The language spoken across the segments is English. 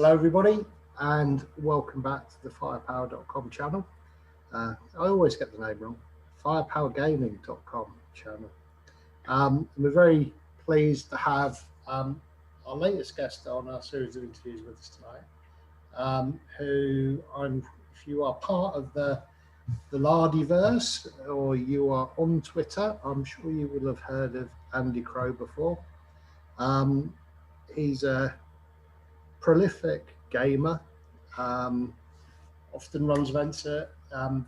Hello everybody and welcome back to the firepower.com channel. I always get the name wrong, firepowergaming.com channel. We're very pleased to have our latest guest on our series of interviews with us tonight, if you are part of the Lardiverse or you are on Twitter, I'm sure you will have heard of Andy Crow before. He's a prolific gamer, often runs events at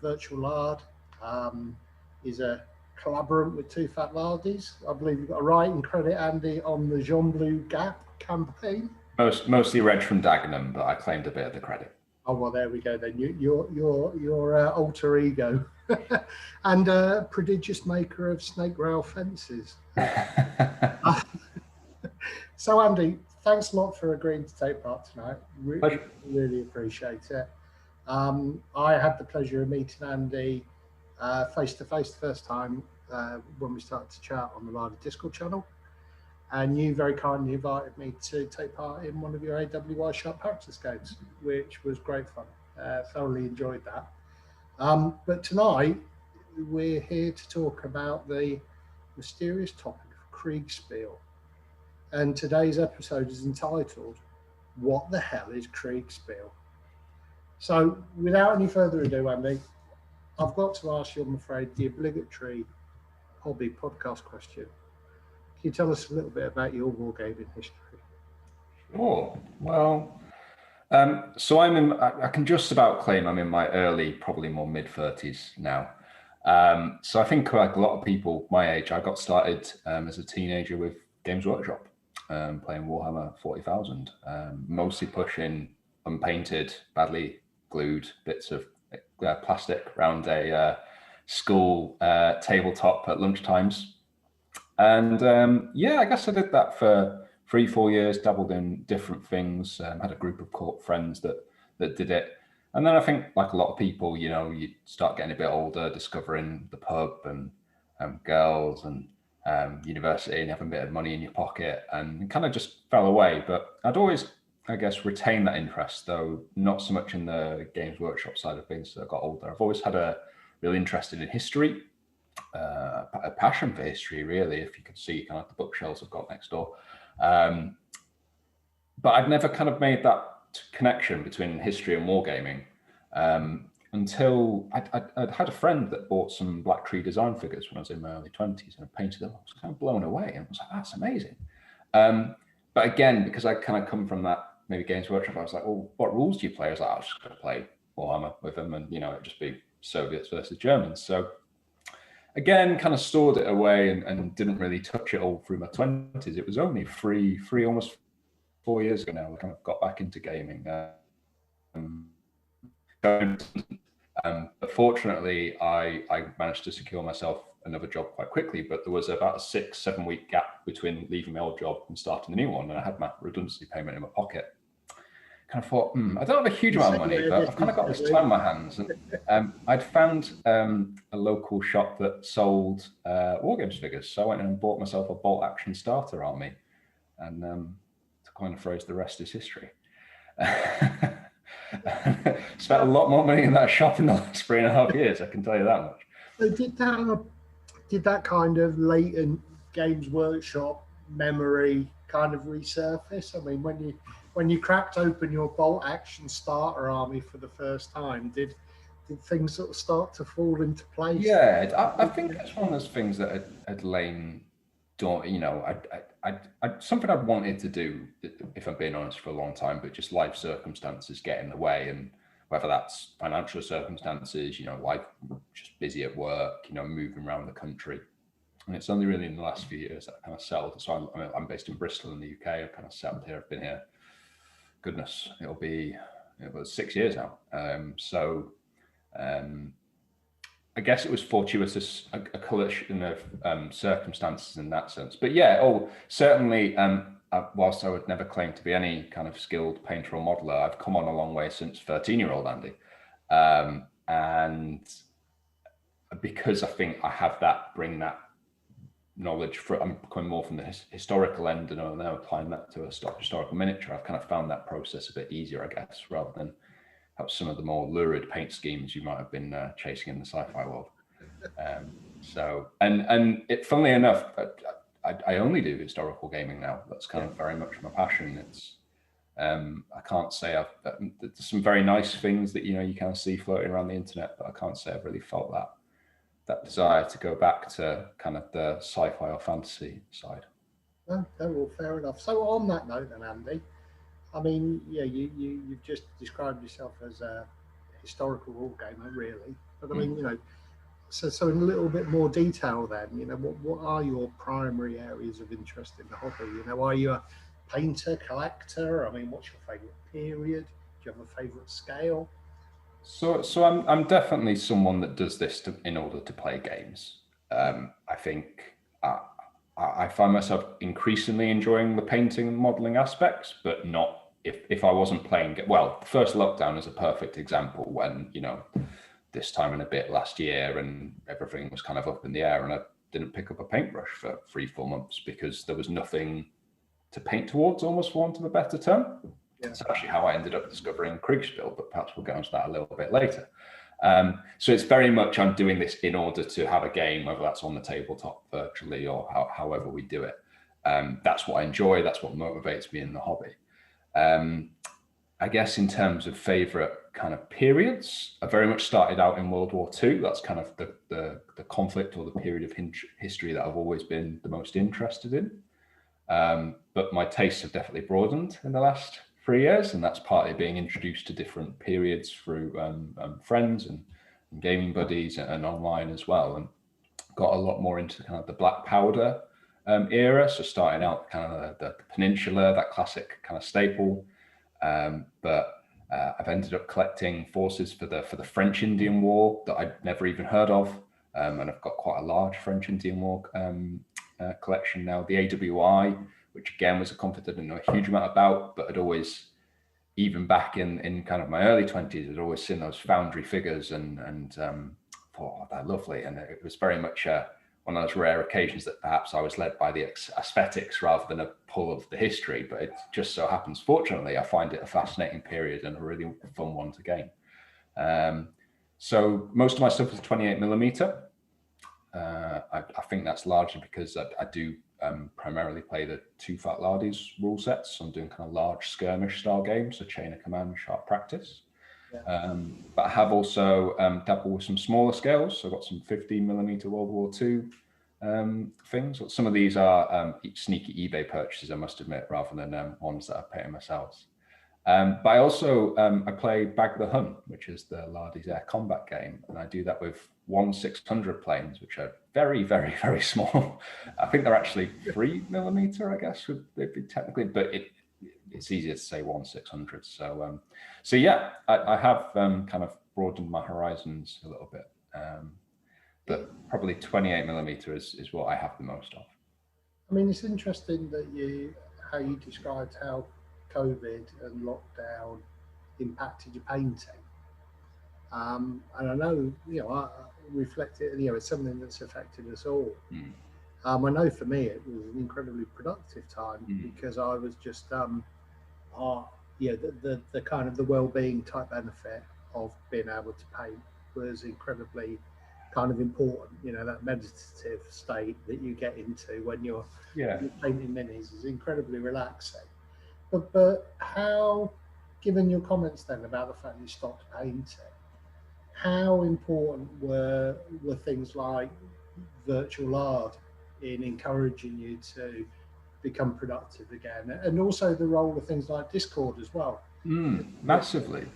Virtual Lard. He's a collaborant with Two Fat Lardies. I believe you've got a writing credit, Andy, on the Jean Blue Gap campaign. Mostly Reg from Dagenham, but I claimed a bit of the credit. Oh well, there we go then. Your alter ego, and prodigious maker of snake rail fences. So Andy, thanks a lot for agreeing to take part tonight. Really appreciate it. I had the pleasure of meeting Andy face to face the first time when we started to chat on the Lardy Discord channel, and you very kindly invited me to take part in one of your AWI Sharp Practice games, which was great fun. Thoroughly enjoyed that. But tonight we're here to talk about the mysterious topic of Kriegsspiel. And today's episode is entitled, What the Hell is Kriegsspiel? So without any further ado, Andy, I've got to ask you, I'm afraid, the obligatory hobby podcast question. Can you tell us a little bit about your wargaming history? Sure. Well, so I can just about claim I'm in my early, probably more mid-30s now. So I think like a lot of people my age, I got started as a teenager with Games Workshop. Playing Warhammer 40,000, mostly pushing unpainted, badly glued bits of plastic around a school tabletop at lunchtimes. And yeah, I guess I did that for 3-4 years, dabbled in different things, had a group of friends that did it. And then I think, like a lot of people, you start getting a bit older, discovering the pub and girls and university and having a bit of money in your pocket, and kind of just fell away. But I'd always, I guess, retained that interest, though not so much in the Games Workshop side of things as I got older. I've always had a real interest in history, a passion for history, really, if you could see kind of the bookshelves I've got next door. But I'd never kind of made that connection between history and wargaming. Until I'd had a friend that bought some Black Tree design figures when I was in my early 20s, and I painted them. I was kind of blown away, and I was like, that's amazing. But again, because I kind of come from that maybe Games Workshop, I was like, well, what rules do you play? I was like, I was just going to play Warhammer with them, and it'd just be Soviets versus Germans. So again, kind of stored it away and didn't really touch it all through my 20s. It was only three, almost 4 years ago now, I kind of got back into gaming. But fortunately, I managed to secure myself another job quite quickly, but there was about a 6-7 week gap between leaving my old job and starting the new one, and I had my redundancy payment in my pocket. Kind of thought, I don't have a huge amount of money, but I've kind of got this time in my hands. And I'd found a local shop that sold wargames figures, so I went and bought myself a bolt action starter army, and to coin a phrase, the rest is history. Spent a lot more money in that shop in the last 3.5 years, I can tell you that much. So did that kind of latent Games Workshop memory kind of resurface? I mean, when you cracked open your bolt action starter army for the first time, did things sort of start to fall into place? Yeah, I think it's one of those things that had lain dormant. Something I'd wanted to do, if I'm being honest, for a long time, but just life circumstances get in the way, and whether that's financial circumstances, life, just busy at work, moving around the country. And it's only really in the last few years that I kind of settled. So I'm based in Bristol in the UK. I've kind of settled here. I've been here, goodness, it was 6 years now. I guess it was fortuitous, a collision of circumstances in that sense. But yeah, certainly, whilst I would never claim to be any kind of skilled painter or modeler, I've come on a long way since 13-year-old Andy. And because I think I have bring that knowledge I'm coming more from the historical end, and I'm now applying that to a historical miniature. I've kind of found that process a bit easier, I guess, rather than perhaps some of the more lurid paint schemes you might have been chasing in the sci-fi world. So, and it, funnily enough, I only do historical gaming now. That's kind of very much my passion. It's I can't say there's some very nice things that you kind of see floating around the internet, but I can't say I've really felt that desire to go back to kind of the sci-fi or fantasy side. Oh, well, fair enough. So on that note, then, Andy, I mean, yeah, you've just described yourself as a historical rule gamer, really. But I mean, so in a little bit more detail, then, what are your primary areas of interest in the hobby? Are you a painter, collector? I mean, what's your favourite period? Do you have a favourite scale? So I'm definitely someone that does this in order to play games. I think I find myself increasingly enjoying the painting and modeling aspects, but not if I wasn't playing. Well, the first lockdown is a perfect example when, this time and a bit last year and everything was kind of up in the air, and I didn't pick up a paintbrush for 3-4 months because there was nothing to paint towards, almost for want of a better term. Yeah. That's actually how I ended up discovering Kriegsspiel, but perhaps we'll go into that a little bit later. So it's very much I'm doing this in order to have a game, whether that's on the tabletop virtually or however we do it. That's what I enjoy. That's what motivates me in the hobby. I guess in terms of favorite kind of periods, I very much started out in World War II. That's kind of the conflict or the period of history that I've always been the most interested in. But my tastes have definitely broadened in the last 3 years, and that's partly being introduced to different periods through friends and gaming buddies and online as well, and got a lot more into kind of the black powder era. So starting out kind of the Peninsula, that classic kind of staple, but I've ended up collecting forces for the French Indian War that I'd never even heard of, and I've got quite a large French Indian War collection now. The AWI, which again was a conflict I didn't know a huge amount about, but I'd always, even back in kind of my early 20s, I'd always seen those foundry figures and thought, oh, they're lovely. And it was very much one of those rare occasions that perhaps I was led by the aesthetics rather than a pull of the history. But it just so happens, fortunately, I find it a fascinating period and a really fun one to game. So most of my stuff is 28mm. I think that's largely because I do primarily play the Too Fat Lardies rule sets. So I'm doing kind of large skirmish style games, so Chain of Command, Sharp Practice. Yeah. But I have also dabbled with some smaller scales. So I've got some 15mm World War II things. Some of these are sneaky eBay purchases, I must admit, rather than ones that I pay myself. But I also I play Bag the Hun, which is the Lardies air combat game, and I do that with 1/600 planes, which are very, very, very small. I think they're actually 3mm, I guess would be technically, but it's easier to say 1/600. So yeah, I have kind of broadened my horizons a little bit, but probably 28mm is what I have the most of. I mean, it's interesting that how you described how COVID and lockdown impacted your painting. And I know, I reflect it, it's something that's affected us all. I know for me, it was an incredibly productive time because I was just, the kind of the well-being type benefit of being able to paint was incredibly kind of important. That meditative state that you get into when you're painting minis is incredibly relaxing. But how, given your comments then about the fact you stopped painting, how important were things like virtual art in encouraging you to become productive again, and also the role of things like Discord as well? Massively.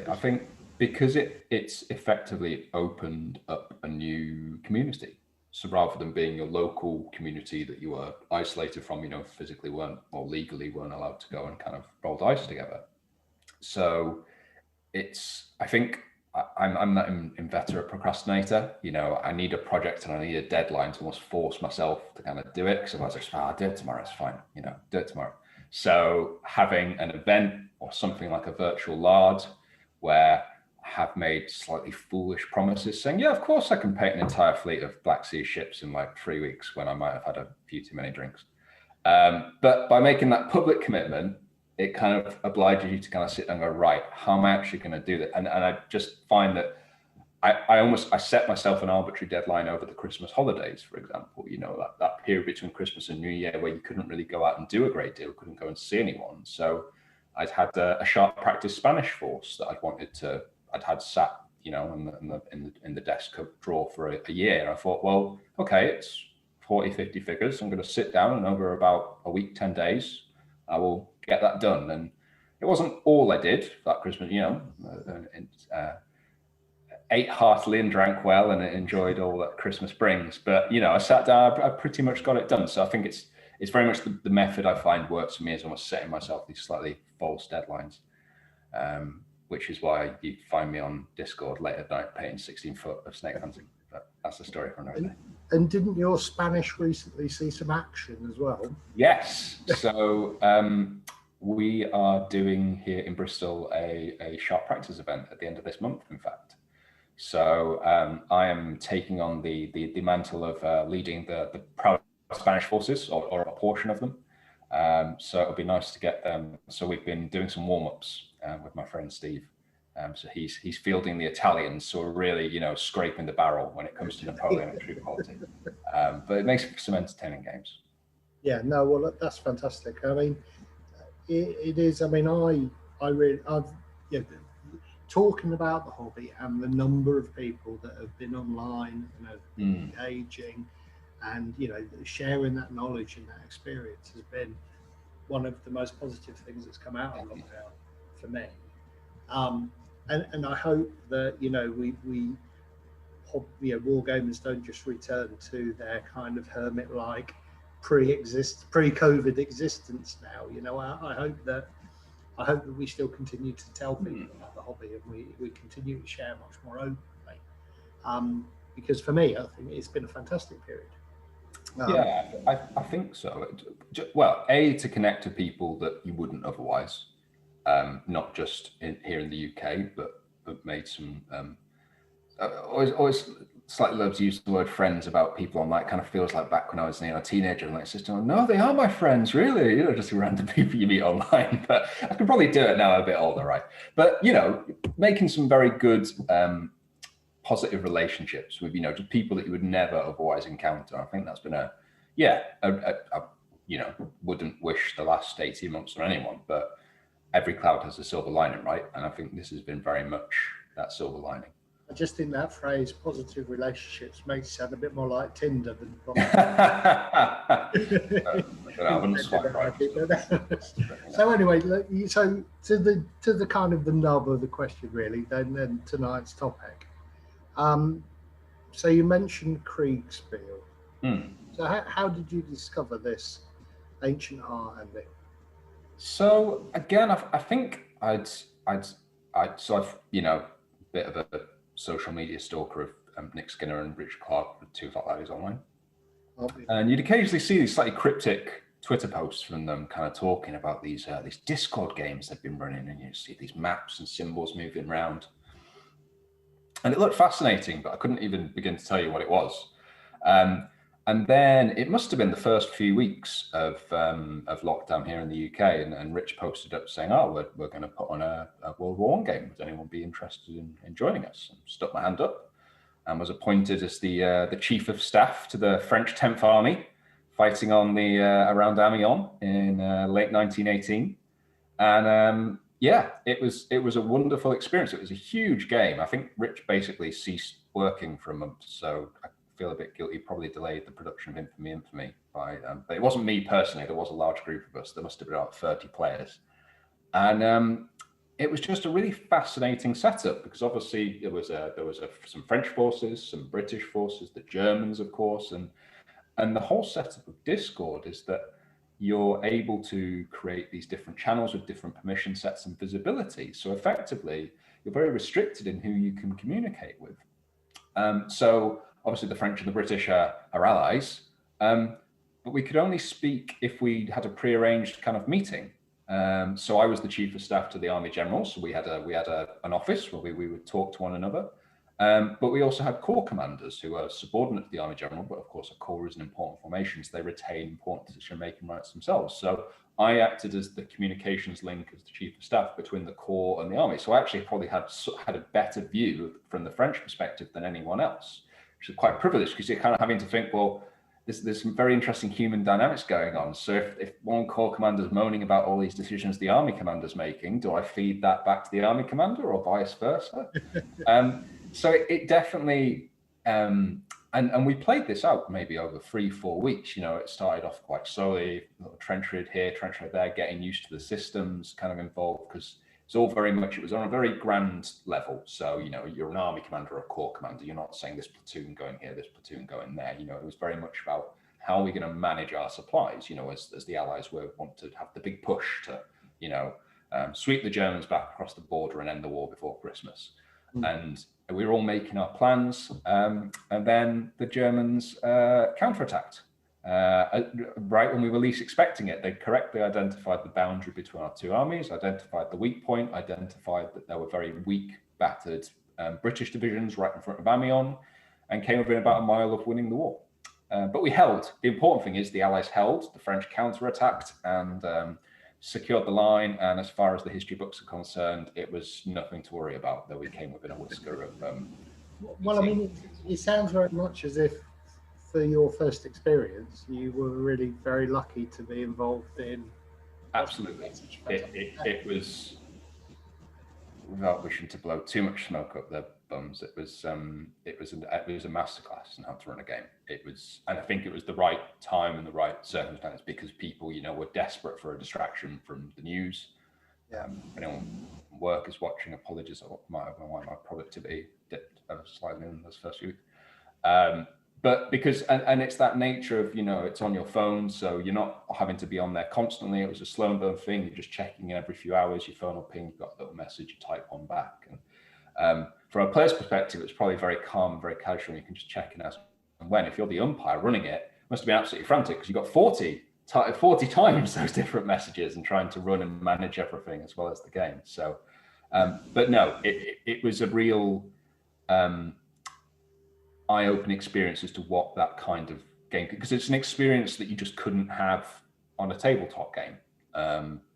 I think because it's effectively opened up a new community. So rather than being your local community that you were isolated from, physically weren't or legally weren't allowed to go and kind of roll dice together. So I think I'm that inveterate procrastinator. I need a project and I need a deadline to almost force myself to kind of do it, because otherwise I just, I'll do it tomorrow, it's fine, do it tomorrow. So having an event or something like a virtual LARD where I have made slightly foolish promises saying, yeah, of course I can paint an entire fleet of Black Sea ships in like 3 weeks when I might have had a few too many drinks. But by making that public commitment, it kind of obliges you to kind of sit and go, right, how am I actually going to do that? And I just find that I set myself an arbitrary deadline over the Christmas holidays, for example, you know, that period between Christmas and New Year where you couldn't really go out and do a great deal, couldn't go and see anyone. So I'd had a sharp practice Spanish force that I'd had sat, you know, in the desk drawer for a year. And I thought, well, okay, it's 40, 50 figures. I'm going to sit down and over about a week, 10 days, I will get that done. And it wasn't all I did that Christmas, you know, ate heartily and drank well and enjoyed all that Christmas brings. But, you know, I sat down, I pretty much got it done. So I think it's very much the method I find works for me is almost setting myself these slightly false deadlines, which is why you find me on Discord late at night painting 16 foot of snake hunting. But that's the story for another day. And didn't your Spanish recently see some action as well? Yes. So we are doing here in Bristol a sharp practice event at the end of this month, in fact. So I am taking on the mantle of leading the proud Spanish forces, or a portion of them. So it'll be nice to get them. So we've been doing some warm-ups with my friend Steve. So he's fielding the Italians, so we're really, you know, scraping the barrel when it comes to Napoleonic troop quality. But it makes for some entertaining games. Yeah, no, well, that's fantastic. I mean, it is. I mean, I've talking about the hobby and the number of people that have been online and have been engaging, and you know, sharing that knowledge and that experience has been one of the most positive things that's come out of lockdown for me. And I hope that, you know, wargamers don't just return to their kind of hermit-like pre-COVID existence now. You know, I hope that we still continue to tell people about the hobby, and we continue to share much more openly. Because for me, I think it's been a fantastic period. Yeah, I think so. Well, to connect to people that you wouldn't otherwise, not just here in the UK, but made some. Always slightly love to use the word friends about people on that. Kind of feels like back when I was a teenager and like sister. No, they are my friends, really. You know, just random people you meet online. But I could probably do it now, a bit older, right? But you know, making some very good. Positive relationships with, you know, just people that you would never otherwise encounter. I think that's been you know, wouldn't wish the last 18 months on anyone, but every cloud has a silver lining, right? And I think this has been very much that silver lining. I just think that phrase, positive relationships, makes it sound a bit more like Tinder than So anyway, so to the kind of the nub of the question, really, then tonight's topic. So you mentioned Kriegsspiel. So how did you discover this ancient art, Andy? So again, I think I'd you know, bit of a social media stalker of Nick Skinner and Richard Clark, the two fat laddies online. And you'd occasionally see these slightly cryptic Twitter posts from them kind of talking about these Discord games they've been running, and you see these maps and symbols moving around. And it looked fascinating, but I couldn't even begin to tell you what it was. And then it must have been the first few weeks of lockdown here in the UK, and Rich posted up saying, "Oh, we're going to put on a World War I game. Would anyone be interested in joining us?" And stuck my hand up, and was appointed as the chief of staff to the French 10th Army, fighting on the around Amiens in late 1918, and. Yeah, it was a wonderful experience. It was a huge game. I think Rich basically ceased working for a month, so I feel a bit guilty. Probably delayed the production of Infamy by. But it wasn't me personally. There was a large group of us. There must have been about 30 players, and it was just a really fascinating setup because obviously there was some French forces, some British forces, the Germans, of course, and the whole setup of Discord is that you're able to create these different channels with different permission sets and visibility. So effectively, you're very restricted in who you can communicate with. So obviously the French and the British are allies, but we could only speak if we had a prearranged kind of meeting. So I was the chief of staff to the Army General. So we had an office where we would talk to one another. But we also had corps commanders who are subordinate to the Army General, but of course a corps is an important formation, so they retain important decision-making rights themselves. So I acted as the communications link as the chief of staff between the corps and the Army. So I actually probably had a better view from the French perspective than anyone else, which is quite privileged because you're kind of having to think, well, there's some very interesting human dynamics going on. So if one corps commander is moaning about all these decisions the Army commander's making, do I feed that back to the Army commander or vice versa? So it definitely, and we played this out maybe over 3-4 weeks. It started off quite slowly, little trench raid here, trench raid there, getting used to the systems kind of involved, because it's all very much, it was on a very grand level. So, you're an army commander or a corps commander. You're not saying this platoon going here, this platoon going there. It was very much about how are we going to manage our supplies, as the Allies want to have the big push to, sweep the Germans back across the border and end the war before Christmas. And we were all making our plans, and then the Germans counterattacked. Right when we were least expecting it, they correctly identified the boundary between our two armies, identified the weak point, identified that there were very weak, battered British divisions right in front of Amiens, and came within about a mile of winning the war. But we held. The important thing is the Allies held, the French counterattacked, and secured the line, and as far as the history books are concerned, it was nothing to worry about, though we came within a whisker of well, I mean, it sounds very much as if for your first experience you were really very lucky to be involved in. Absolutely. It was, without wishing to blow too much smoke up their bums, it was a masterclass in how to run a game. And I think it was the right time and the right circumstance, because people, were desperate for a distraction from the news. If anyone from work is watching, apologies for my productivity dipped slightly in those first few weeks. But because, and it's that nature of, it's on your phone, so you're not having to be on there constantly. It was a slow and burn thing. You're just checking in every few hours, your phone will ping, you've got a little message, you type one back. And from a player's perspective, it's probably very calm, very casual. You can just check in as and when. If you're the umpire running it, must have been absolutely frantic, because you've got 40 times those different messages and trying to run and manage everything as well as the game. So, but no, it was a real eye-opening experience as to what that kind of game, because it's an experience that you just couldn't have on a tabletop game,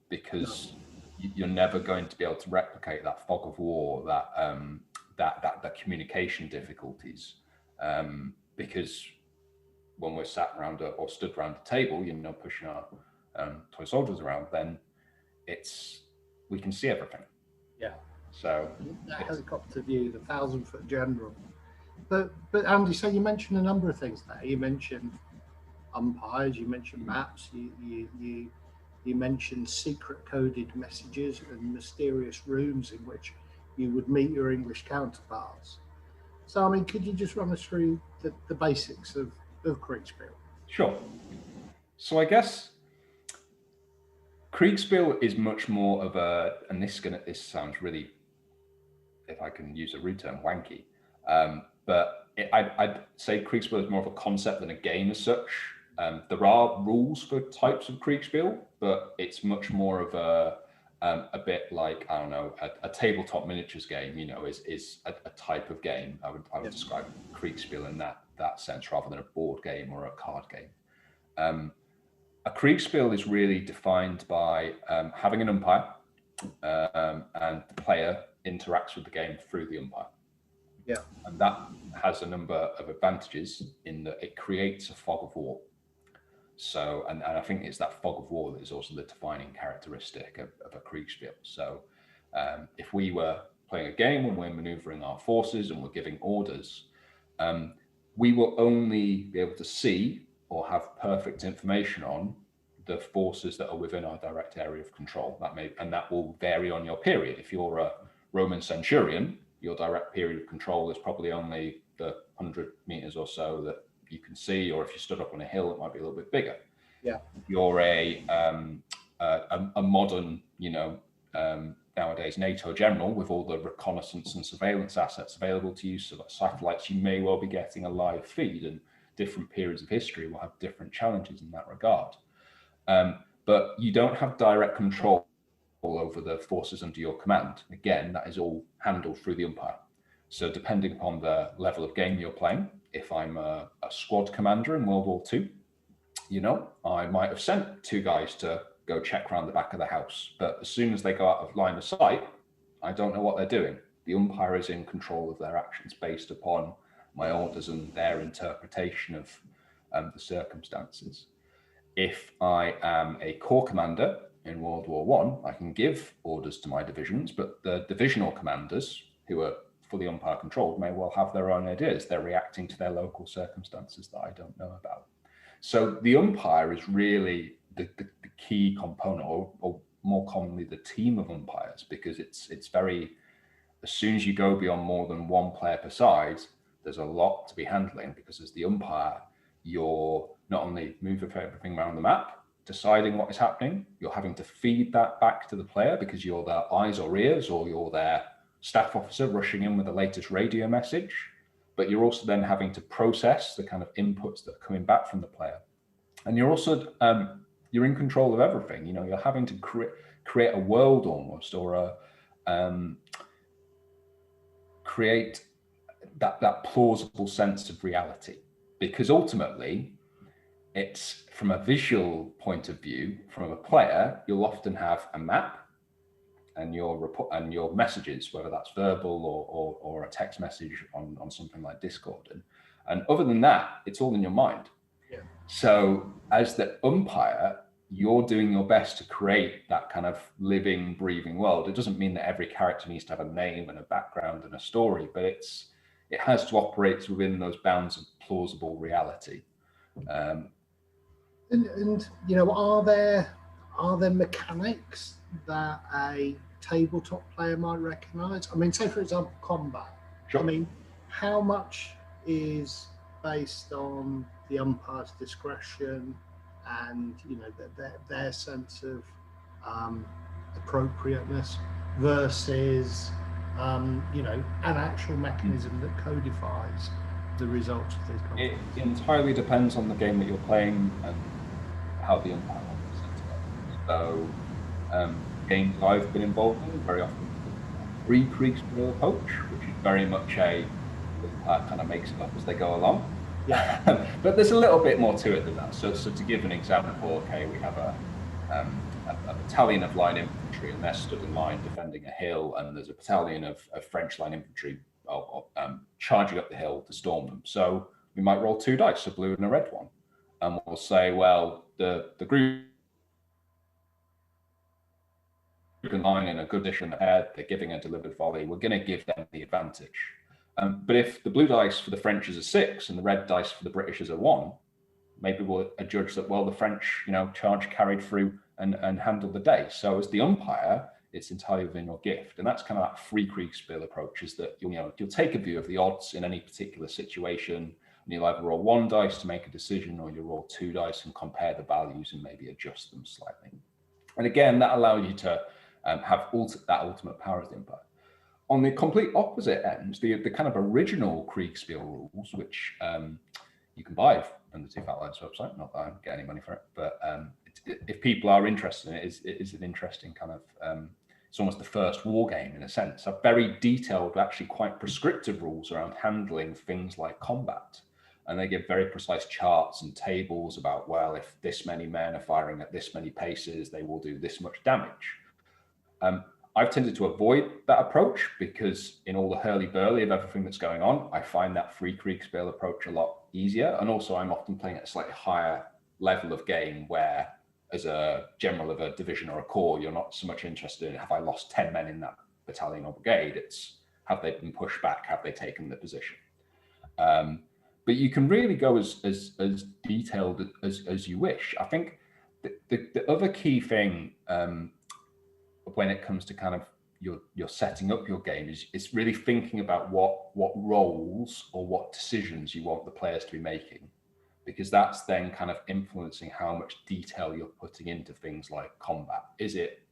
because you're never going to be able to replicate that fog of war, that communication difficulties, because when we're sat around or stood around a table, pushing our toy soldiers around, then we can see everything. Yeah. So that helicopter view, the 1,000-foot general. But Andy, so you mentioned a number of things there. You mentioned umpires, you mentioned maps, you mentioned secret coded messages and mysterious rooms in which you would meet your English counterparts. So, I mean, could you just run us through the basics of Kriegsspiel? Sure. So I guess Kriegsspiel is much more of and this sounds really, if I can use a rude term, wanky. But I'd say Kriegsspiel is more of a concept than a game as such. There are rules for types of Kriegsspiel, but it's much more of a bit like, I don't know, a tabletop miniatures game, is a type of game. I would describe Kriegsspiel in that sense, rather than a board game or a card game. A Kriegsspiel is really defined by having an umpire, and the player interacts with the game through the umpire. Yeah. And that has a number of advantages in that it creates a fog of war. So, and I think it's that fog of war that is also the defining characteristic of a Kriegsspiel. So if we were playing a game and we're maneuvering our forces and we're giving orders, we will only be able to see or have perfect information on the forces that are within our direct area of control. That will vary on your period. If you're a Roman centurion, your direct period of control is probably only the 100 meters or so that you can see, or if you stood up on a hill, it might be a little bit bigger. Yeah. If you're a modern, nowadays NATO general with all the reconnaissance and surveillance assets available to you, so that satellites, you may well be getting a live feed, and different periods of history will have different challenges in that regard. but you don't have direct control over the forces under your command. Again, that is all handled through the umpire. So depending upon the level of game you're playing, if I'm a squad commander in World War II, you know, I might have sent 2 guys to go check around the back of the house, but as soon as they go out of line of sight, I don't know what they're doing. The umpire is in control of their actions based upon my orders and their interpretation of the circumstances. If I am a corps commander in World War I can give orders to my divisions, but the divisional commanders, who are fully umpire controlled, may well have their own ideas. They're reacting to their local circumstances that I don't know about. So the umpire is really the key component, or more commonly the team of umpires, because it's very, as soon as you go beyond more than 1 player per side, there's a lot to be handling, because as the umpire, you're not only moving everything around the map, deciding what is happening, you're having to feed that back to the player because you're their eyes or ears, or you're their staff officer rushing in with the latest radio message. But you're also then having to process the kind of inputs that are coming back from the player. And you're also, you're in control of everything. You know, you're having to create a world almost, or create that plausible sense of reality. Because ultimately, it's from a visual point of view, from a player, you'll often have a map and your report and your messages, whether that's verbal or a text message on something like Discord. And other than that, it's all in your mind. Yeah. So as the umpire, you're doing your best to create that kind of living, breathing world. It doesn't mean that every character needs to have a name and a background and a story, but it has to operate within those bounds of plausible reality. And you know, are there mechanics that a tabletop player might recognise? I mean, say for example, combat. Sure. I mean, how much is based on the umpire's discretion and, you know, their sense of appropriateness versus you know, an actual mechanism that codifies the results of these combats? It entirely depends on the game that you're playing and how the umpire wants it to go. So games I've been involved in very often pre-Kriegsspiel approach, which is very much the umpire kind of makes it up as they go along. Yeah. But there's a little bit more to it than that. So to give an example, okay, we have a battalion of line infantry, and they're stood in line defending a hill, and there's a battalion of French line infantry charging up the hill to storm them. So we might roll 2 dice, a blue and a red one, and we'll say, well, the group in line in a good position ahead, they're giving a delivered volley, we're going to give them the advantage. But if the blue dice for the French is a 6 and the red dice for the British is a 1, maybe we'll adjudge that, well, the French, you know, charge carried through and handled the day. So as the umpire, it's entirely within your gift. And that's kind of that free Kriegsspiel approach, is that you'll take a view of the odds in any particular situation, and you'll either roll 1 dice to make a decision, or you roll 2 dice and compare the values and maybe adjust them slightly. And again, that allows you to have that ultimate power as the umpire. On the complete opposite end, the kind of original Kriegsspiel rules, which you can buy on the Two Fat Lads website, not that I get any money for it, but if people are interested in it, it is an interesting kind of, it's almost the first war game in a sense. A very detailed, actually quite prescriptive rules around handling things like combat. And they give very precise charts and tables about, well, if this many men are firing at this many paces, they will do this much damage. I've tended to avoid that approach because in all the hurly-burly of everything that's going on, I find that free Kriegsspiel approach a lot easier. And also I'm often playing at a slightly higher level of game where, as a general of a division or a corps, you're not so much interested in, have I lost 10 men in that battalion or brigade? It's, have they been pushed back? Have they taken the position? But you can really go as detailed as you wish. I think the other key thing when it comes to kind of you're setting up your game is really thinking about what roles or what decisions you want the players to be making, because that's then kind of influencing how much detail you're putting into things like combat. Is it,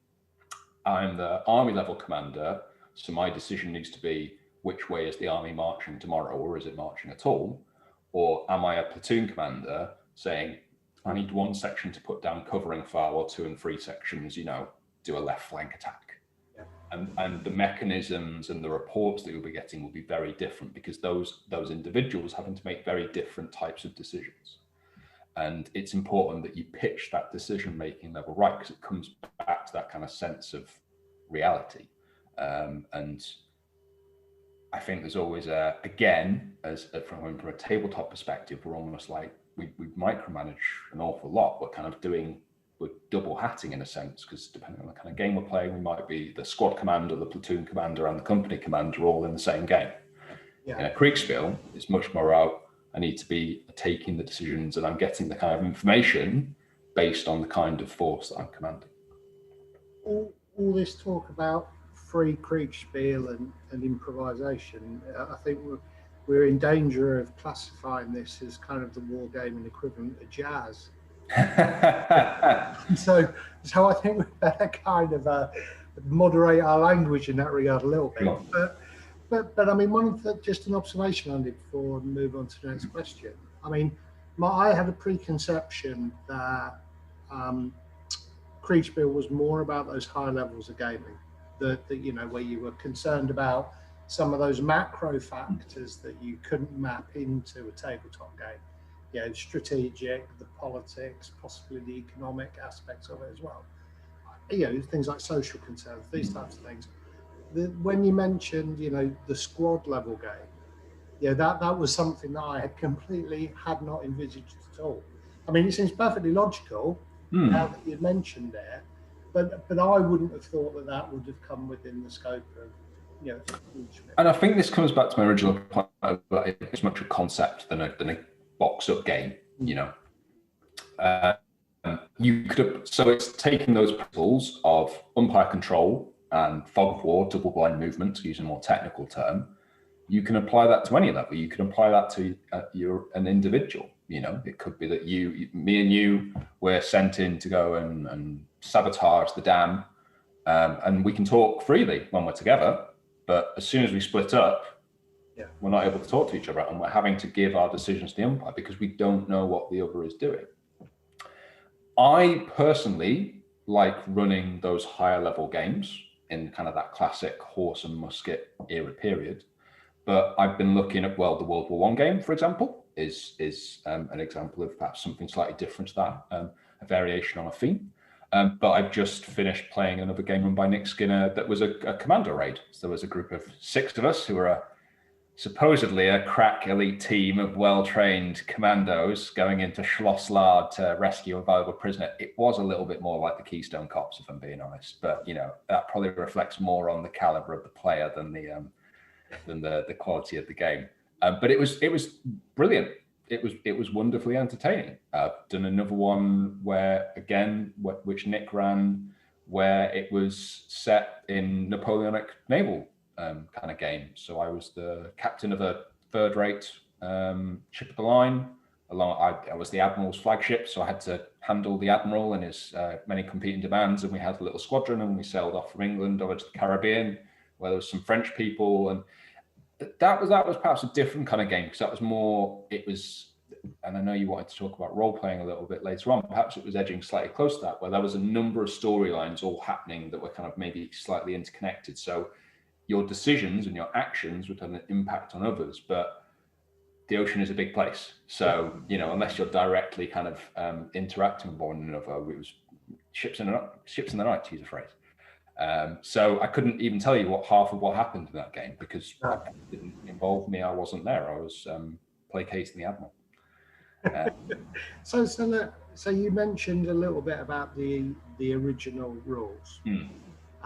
I'm the army level commander, so my decision needs to be which way is the army marching tomorrow, or is it marching at all? Or am I a platoon commander saying, I need one section to put down covering fire, while 2 and 3 sections, do a left flank attack. And the mechanisms and the reports that you'll be getting will be very different, because those individuals having to make very different types of decisions. And it's important that you pitch that decision-making level right, because it comes back to that kind of sense of reality. And I think there's always again, from a tabletop perspective, we're almost like we micromanage an awful lot. We're double hatting in a sense, because depending on the kind of game we're playing, we might be the squad commander, the platoon commander, and the company commander all in the same game. Yeah. In a Kriegsspiel, it's much more out. I need to be taking the decisions, and I'm getting the kind of information based on the kind of force that I'm commanding. All this talk about free Kriegsspiel and improvisation, I think we're in danger of classifying this as kind of the wargaming equivalent of jazz. so I think we better kind of moderate our language in that regard a little bit. Sure. But I mean, just an observation, Andy, before we move on to the next question. I mean, I had a preconception that Kriegsspiel was more about those higher levels of gaming, that where you were concerned about some of those macro factors that you couldn't map into a tabletop game. Strategic, the politics, possibly the economic aspects of it as well. Things like social concerns, these types of things. When you mentioned, the squad level game, that was something that I had not envisaged at all. I mean, it seems perfectly logical now that you've mentioned it, but I wouldn't have thought that would have come within the scope of, And I think this comes back to my original point that it's much a concept than a box up game. You could have, so it's taking those principles of umpire control and fog of war, double blind movement, to use a more technical term. You can apply that to any level. You can apply that to an individual. It could be that me and you were sent in to go and sabotage the dam, and we can talk freely when we're together. But as soon as we split up, we're not able to talk to each other, and we're having to give our decisions to the umpire because we don't know what the other is doing. I personally like running those higher level games in kind of that classic horse and musket era period. But I've been looking at, the World War I game, for example, is an example of perhaps something slightly different to that, a variation on a theme. But I've just finished playing another game run by Nick Skinner that was a commando raid. So there was a group of 6 of us who were supposedly a crack elite team of well-trained commandos going into Schloss Lard to rescue a valuable prisoner. It was a little bit more like the Keystone Cops, if I'm being honest. But that probably reflects more on the caliber of the player than the quality of the game. But it was brilliant. It was wonderfully entertaining. I've done another one which Nick ran, where it was set in Napoleonic naval kind of game. So I was the captain of a third-rate ship of the line. I was the admiral's flagship, so I had to handle the admiral and his many competing demands. And we had a little squadron, and we sailed off from England over to the Caribbean, where there was some French people, and that was perhaps a different kind of game, because that was more. And I know you wanted to talk about role playing a little bit later on. Perhaps it was edging slightly close to that, where there was a number of storylines all happening that were kind of maybe slightly interconnected. So your decisions and your actions would have an impact on others, but the ocean is a big place. So, unless you're directly kind of interacting with one another, it was ships in the night, to use a phrase. So I couldn't even tell you half of what happened in that game, because it didn't involve me. I wasn't there. I was placating the admiral. So you mentioned a little bit about the original rules.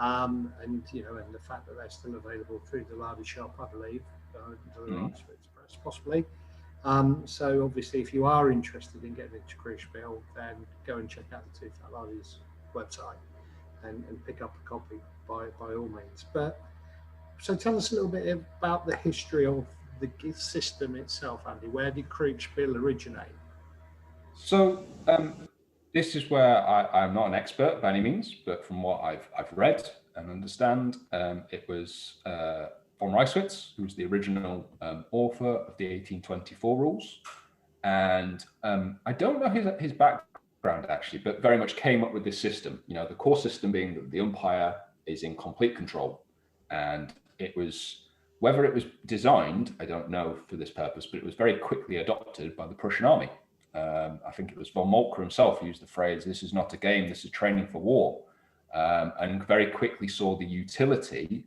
And and the fact that they're still available through the Lardy shop, I believe, the Oxford Express possibly. So obviously, if you are interested in getting into Kriegsspiel, then go and check out the Tooth Out Lardy's website and pick up a copy by all means. But so tell us a little bit about the history of the system itself, Andy. Where did Kriegsspiel originate? So this is where I'm not an expert by any means, but from what I've read and understand, it was von Reiswitz, who was the original author of the 1824 rules. And I don't know his background background actually, but very much came up with this system. You know, the core system being that the umpire is in complete control, and it was, whether it was designed, I don't know for this purpose, but it was very quickly adopted by the Prussian army. I think it was von Moltke himself who used the phrase, "This is not a game, this is training for war," and very quickly saw the utility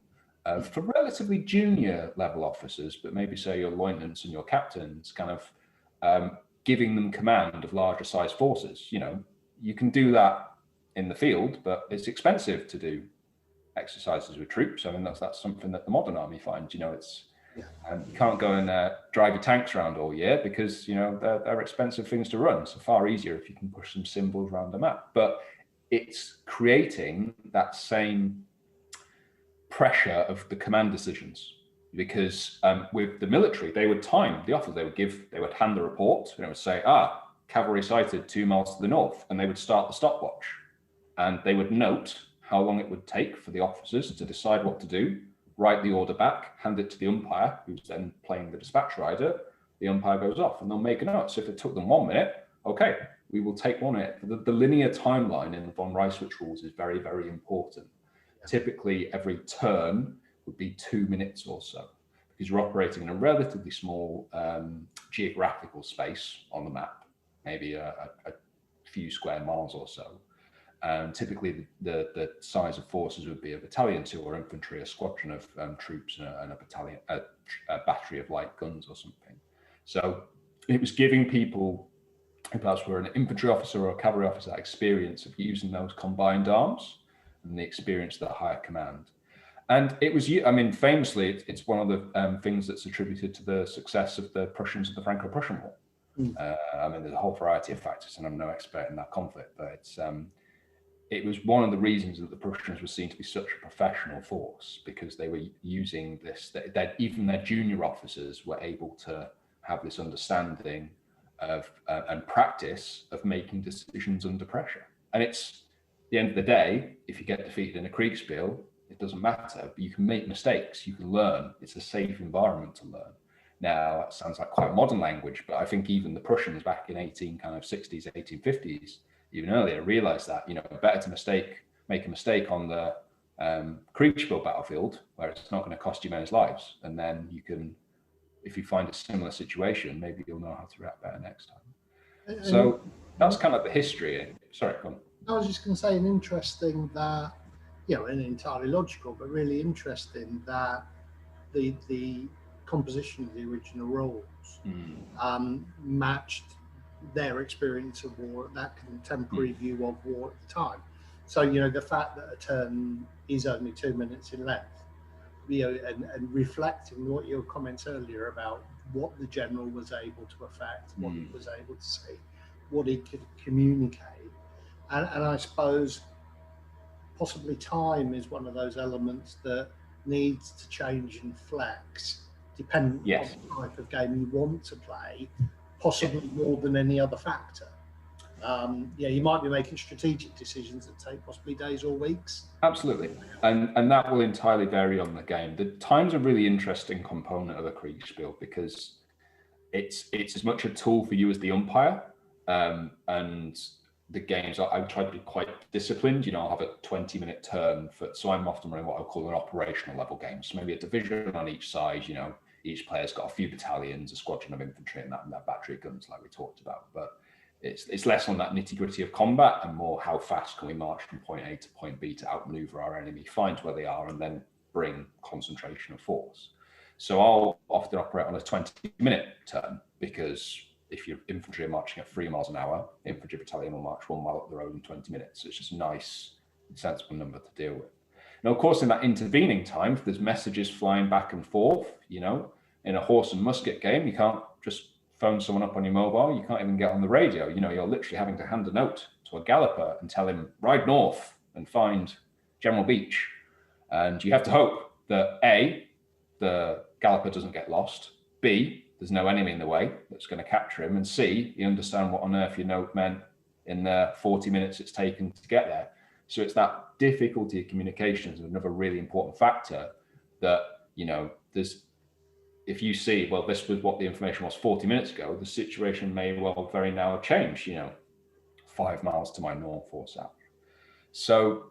for relatively junior level officers, but maybe say your lieutenants and your captains, kind of giving them command of larger size forces. You know, you can do that in the field, but it's expensive to do exercises with troops. I mean, that's something that the modern army finds. You know, it's you can't go and drive your tanks around all year because, you know, they're expensive things to run. So far easier if you can push some symbols around the map. But it's creating that same pressure of the command decisions, because with the military, they would time the offers. They would hand the report, and it would say, cavalry sighted 2 miles to the north, and they would start the stopwatch, and they would note how long it would take for the officers to decide what to do, write the order back, hand it to the umpire, who's then playing the dispatch rider. The umpire goes off, and they'll make a note. So if it took them 1 minute, okay, we will take 1 minute. The linear timeline in the von Reiswich rules is very, very important. Typically, every turn would be 2 minutes or so, because you're operating in a relatively small geographical space on the map, maybe a few square miles or so. Typically, the size of forces would be a battalion, 2, or infantry, a squadron of troops, and a battalion, a battery of light guns or something. So it was giving people who perhaps were an infantry officer or a cavalry officer that experience of using those combined arms and the experience of that higher command. And it was, I mean, famously, it's one of the things that's attributed to the success of the Prussians of the Franco-Prussian War. I mean, there's a whole variety of factors, and I'm no expert in that conflict, but it was one of the reasons that the Prussians were seen to be such a professional force, because they were using this, that even their junior officers were able to have this understanding of and practice of making decisions under pressure. And it's, at the end of the day, if you get defeated in a Kriegsspiel, it doesn't matter, but you can make mistakes, you can learn. It's a safe environment to learn. Now, that sounds like quite modern language, but I think even the Prussians back in 1860s, 1850s, even earlier, realized that, you know, better to make a mistake on the Kriegsspiel battlefield, where it's not going to cost you men's lives. And then you can, if you find a similar situation, maybe you'll know how to react better next time. So that's kind of the history. Sorry, go on. I was just going to say, an interesting that, you know, and entirely logical, but really interesting that the composition of the original rules matched their experience of war, that contemporary view of war at the time. So, you know, the fact that a turn is only 2 minutes in length, you know, and reflecting what your comments earlier about what the general was able to affect, what he was able to see, what he could communicate. And I suppose possibly time is one of those elements that needs to change and flex depending on the type of game you want to play, possibly more than any other factor. You might be making strategic decisions that take possibly days or weeks. Absolutely, and that will entirely vary on the game. The time's a really interesting component of a Kriegsspiel, because it's as much a tool for you as the umpire, and the games, I try to be quite disciplined. You know, I'll have a 20-minute turn so I'm often running what I call an operational level game. So maybe a division on each side, you know, each player's got a few battalions, a squadron of infantry, and that battery of guns like we talked about. But it's less on that nitty-gritty of combat and more how fast can we march from point A to point B to outmaneuver our enemy, find where they are, and then bring concentration of force. So I'll often operate on a 20-minute turn, because if your infantry are marching at 3 miles an hour, infantry battalion will march 1 mile up the road in 20 minutes. So it's just a nice, sensible number to deal with. Now, of course, in that intervening time, if there's messages flying back and forth, you know, in a horse and musket game, you can't just phone someone up on your mobile. You can't even get on the radio. You know, you're literally having to hand a note to a galloper and tell him, ride north and find General Beach. And you have to hope that A, the galloper doesn't get lost, B, there's no enemy in the way that's going to capture him, and C, you understand what on earth your note meant in the 40 minutes it's taken to get there. So it's that difficulty of communication is another really important factor that, you know, if you see, well, this was what the information was 40 minutes ago, the situation may well very now have changed, you know, 5 miles to my north or south. So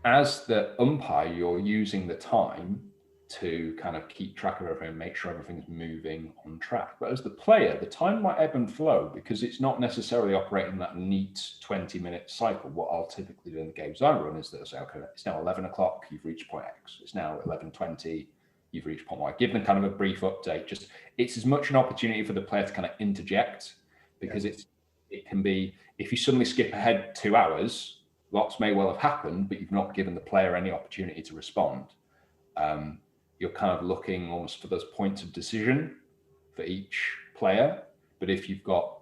as the umpire, you're using the time to kind of keep track of everything, make sure everything's moving on track. But as the player, the time might ebb and flow because it's not necessarily operating that neat 20-minute cycle. What I'll typically do in the games I run is that I say, okay, it's now 11 o'clock, you've reached point X. It's now 11:20, you've reached point Y. Give them kind of a brief update. Just it's as much an opportunity for the player to kind of interject because it can be, if you suddenly skip ahead 2 hours, lots may well have happened, but you've not given the player any opportunity to respond. You're kind of looking almost for those points of decision for each player. But if you've got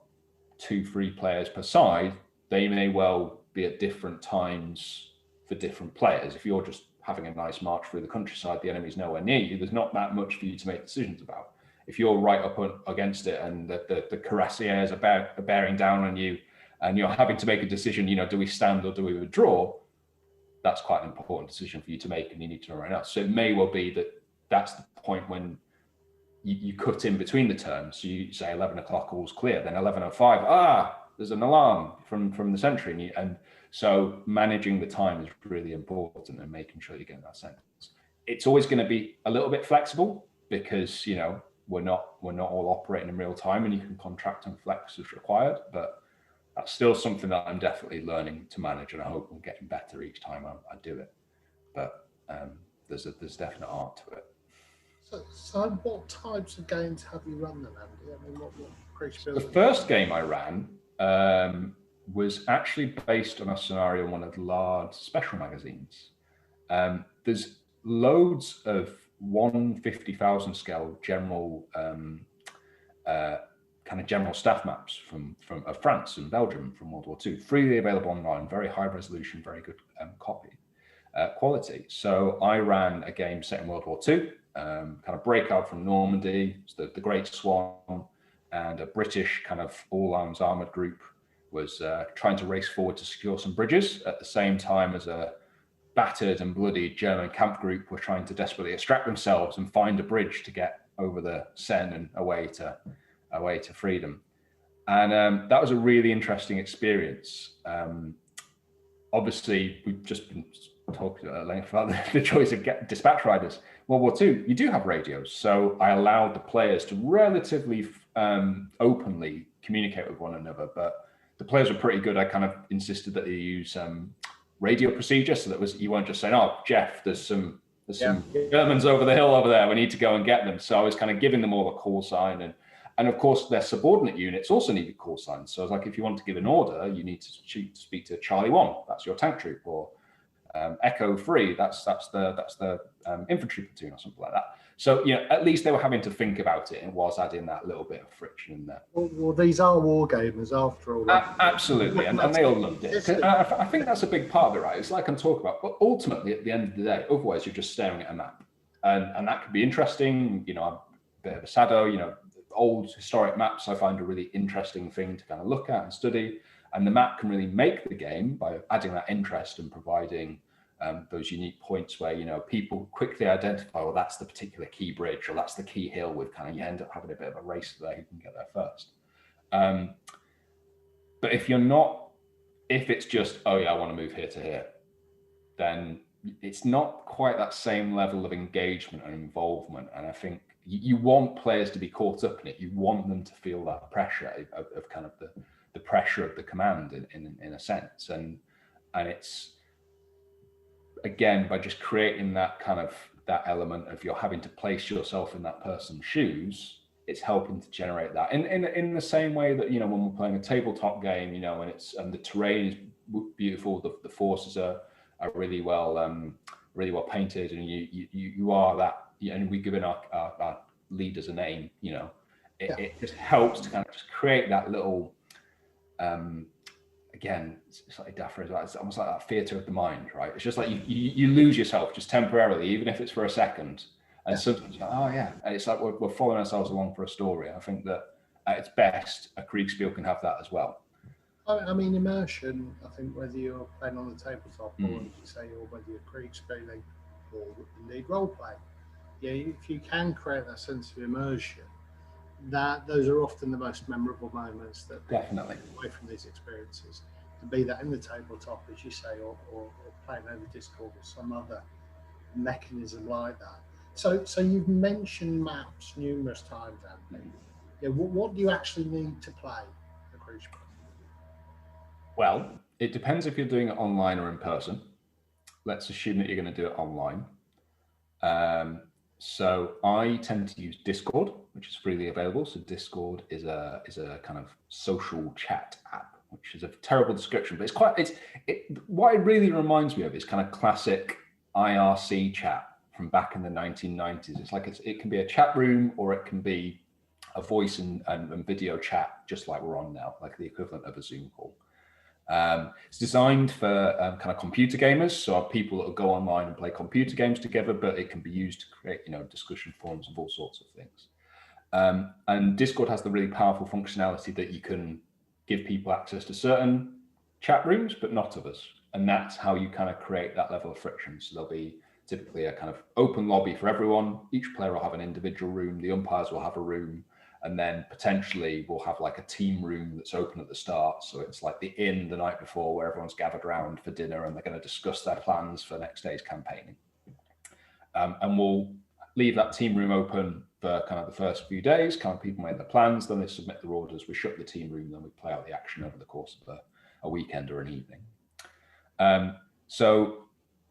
2-3 players per side, they may well be at different times for different players. If you're just having a nice march through the countryside, the enemy's nowhere near you, there's not that much for you to make decisions about. If you're right up against it and the cuirassiers are bearing down on you and you're having to make a decision, do we stand or do we withdraw? That's quite an important decision for you to make and you need to know right now. So it may well be that that's the point when you cut in between the turns. So you say 11 o'clock, all's clear. Then 11:05, there's an alarm from the sentry. And so managing the time is really important and making sure you get that sense. It's always going to be a little bit flexible because, we're not all operating in real time and you can contract and flex as required, but that's still something that I'm definitely learning to manage, and I hope I'm getting better each time I do it. But there's definite art to it. So what types of games have you run then, Andy? I mean, what Kriegsspiel? The first game I ran was actually based on a scenario in one of the large special magazines. There's loads of 150,000 scale general kind of general staff maps from France and Belgium from World War II, freely available online, very high resolution, very good copy quality. So I ran a game set in World War II, kind of breakout from Normandy, the Great Swan, and a British kind of all-arms armored group was trying to race forward to secure some bridges at the same time as a battered and bloody German camp group were trying to desperately extract themselves and find a bridge to get over the Seine and away to freedom. And that was a really interesting experience. Obviously, we've just been talking at length about the choice of dispatch riders. World War II, you do have radios. So I allowed the players to relatively openly communicate with one another, but the players were pretty good. I kind of insisted that they use radio procedure so that you weren't just saying, oh, Jeff, there's some Germans over the hill over there, we need to go and get them. So I was kind of giving them all a call sign, and of course their subordinate units also needed call signs. So I was like, if you want to give an order, you need to speak to Charlie 1, that's your tank troop, or Echo 3, that's the infantry platoon or something like that. So at least they were having to think about it, and was adding that little bit of friction in there. Well, these are war gamers after all. Absolutely, and they all loved it. I think that's a big part of it, right? It's like I'm talking about, but ultimately at the end of the day, otherwise you're just staring at a map, and that could be interesting. I'm a bit of a sado, old historic maps I find a really interesting thing to kind of look at and study, and the map can really make the game by adding that interest and providing those unique points where people quickly identify, well, that's the particular key bridge, or that's the key hill with kind of, you end up having a bit of a race there who can get there first. But if it's just, oh yeah, I want to move here to here, then it's not quite that same level of engagement and involvement. And I think you want players to be caught up in it. You want them to feel that pressure of kind of the pressure of the command in a sense. And it's, again, by just creating that kind of that element of you're having to place yourself in that person's shoes, it's helping to generate that in the same way that when we're playing a tabletop game, and the terrain is beautiful, the forces are really well painted, and you are that, and we've given our leaders a name. It just helps to kind of just create that little. Again, it's slightly daft as well. It's almost like that theatre of the mind, right? It's just like you lose yourself just temporarily, even if it's for a second. And sometimes, oh yeah, and it's like we're following ourselves along for a story. I think that at its best, a Kriegsspiel can have that as well. I mean, immersion, I think whether you're playing on the tabletop or, as you say, or whether you're Kriegspieling or indeed role-playing, if you can create that sense of immersion, that those are often the most memorable moments that definitely take away from these experiences. To be that in the tabletop, as you say, or playing over Discord or some other mechanism like that. So you've mentioned maps numerous times, Andy. Yeah, what do you actually need to play the Kriegsspiel? Well, it depends if you're doing it online or in person. Let's assume that you're going to do it online. So I tend to use Discord, which is freely available. So Discord is a kind of social chat app, which is a terrible description, but what it really reminds me of is kind of classic IRC chat from back in the 1990s. It's like it can be a chat room, or it can be a voice and video chat, just like we're on now, like the equivalent of a Zoom call. It's designed for kind of computer gamers, so people that will go online and play computer games together, but it can be used to create, discussion forums of all sorts of things. And Discord has the really powerful functionality that you can give people access to certain chat rooms, but not others. And that's how you kind of create that level of friction. So there'll be typically a kind of open lobby for everyone. Each player will have an individual room. The umpires will have a room. And then potentially we'll have like a team room that's open at the start. So it's like the inn the night before where everyone's gathered around for dinner and they're going to discuss their plans for next day's campaigning. And we'll leave that team room open for kind of the first few days, kind of people make their plans, then they submit their orders, we shut the team room, then we play out the action over the course of a weekend or an evening. So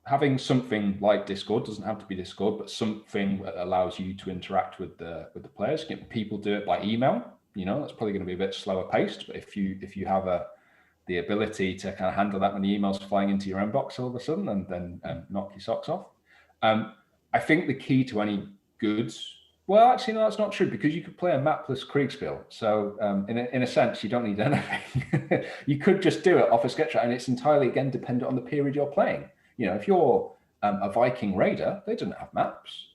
having something like Discord, doesn't have to be Discord, but something that allows you to interact with the players. People do it by email. That's probably going to be a bit slower paced, but if you have the ability to kind of handle that many emails flying into your inbox all of a sudden, and then knock your socks off. I think the key to any good, well, actually, no, that's not true, because you could play a mapless Kriegsspiel. So in a sense, you don't need anything. You could just do it off a sketch, and it's entirely, again, dependent on the period you're playing. If you're a Viking raider, they didn't have maps.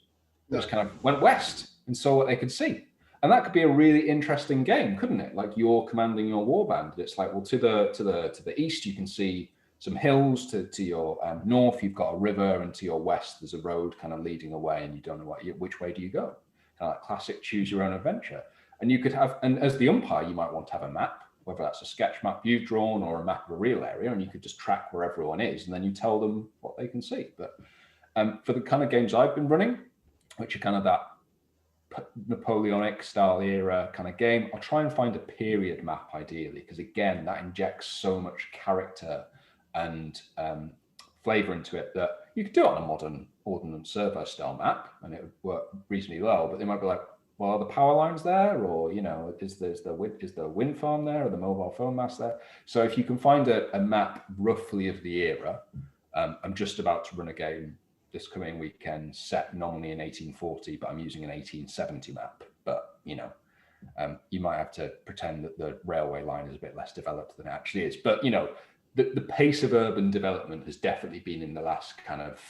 They just kind of went west and saw what they could see. And that could be a really interesting game, couldn't it? Like you're commanding your warband. It's like, well, to the east, you can see some hills. To your north, you've got a river, and to your west, there's a road kind of leading away, and you don't know which way do you go. Kind of like classic choose your own adventure. And you could have, and as the umpire, you might want to have a map, whether that's a sketch map you've drawn or a map of a real area, and you could just track where everyone is, and then you tell them what they can see. But for the kind of games I've been running, which are kind of that Napoleonic style era kind of game, I'll try and find a period map ideally, because again, that injects so much character and flavor into it that you could do it on a modern Ordnance Survey style map and it would work reasonably well, but they might be like, well, are the power lines there, or is the wind farm there, or the mobile phone mast there? So if you can find a map roughly of the era, I'm just about to run a game this coming weekend set nominally in 1840, but I'm using an 1870 map. But you might have to pretend that the railway line is a bit less developed than it actually is. But the pace of urban development has definitely been in the last kind of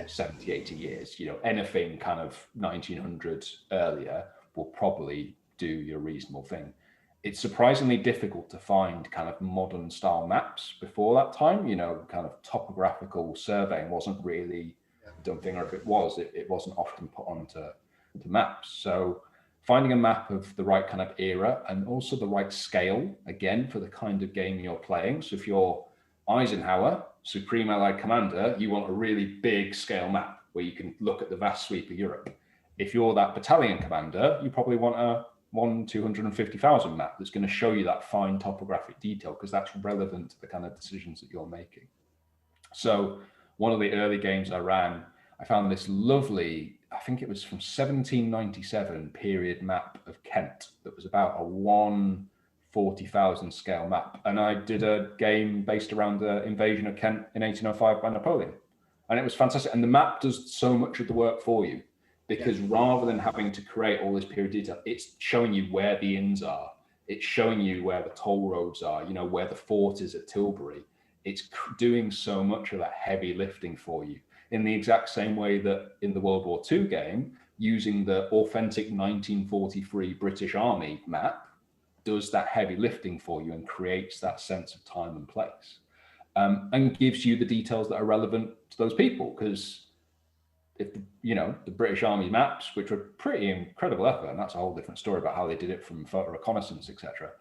70, 80 years. Anything kind of 1900 earlier will probably do your reasonable thing. It's surprisingly difficult to find kind of modern style maps before that time. Kind of topographical surveying wasn't really a done thing, or if it was, it wasn't often put onto maps. So finding a map of the right kind of era and also the right scale, again, for the kind of game you're playing. So if you're Eisenhower, Supreme Allied Commander, you want a really big scale map where you can look at the vast sweep of Europe. If you're that battalion commander, you probably want a 250,000 map that's going to show you that fine topographic detail, because that's relevant to the kind of decisions that you're making. So one of the early games I ran, I found this lovely, I think it was from 1797 period map of Kent that was about a 1/40,000 scale map. And I did a game based around the invasion of Kent in 1805 by Napoleon. And it was fantastic. And the map does so much of the work for you, because rather than having to create all this period detail, it's showing you where the inns are. It's showing you where the toll roads are, where the fort is at Tilbury. It's doing so much of that heavy lifting for you, in the exact same way that in the World War II game, using the authentic 1943 British Army map does that heavy lifting for you and creates that sense of time and place, and gives you the details that are relevant to those people. Because if the British Army maps, which were pretty incredible effort, and that's a whole different story about how they did it from photo reconnaissance, etc.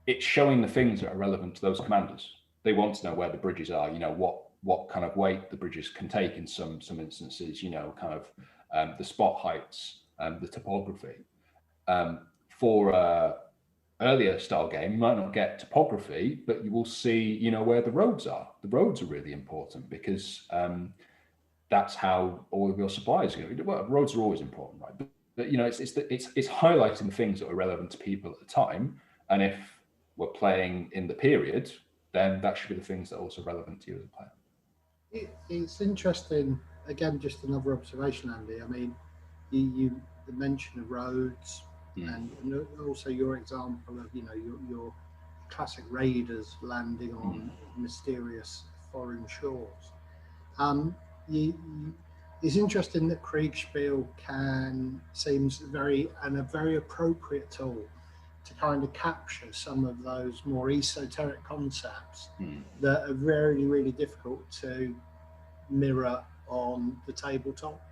It's showing the things that are relevant to those commanders. They want to know where the bridges are, what kind of weight the bridges can take in some instances, kind of the spot heights, the topography. For earlier style game, you might not get topography, but you will see, where the roads are. The roads are really important because that's how all of your supplies are going to be. Well, roads are always important, right? But it's highlighting the things that are relevant to people at the time. And if we're playing in the period, then that should be the things that are also relevant to you as a player. It's interesting. Again, just another observation, Andy. I mean, you the mention of roads, and also your example of your classic raiders landing on mysterious foreign shores. It's interesting that Kriegsspiel seems a very appropriate tool to kind of capture some of those more esoteric concepts that are really, really difficult to mirror on the tabletop.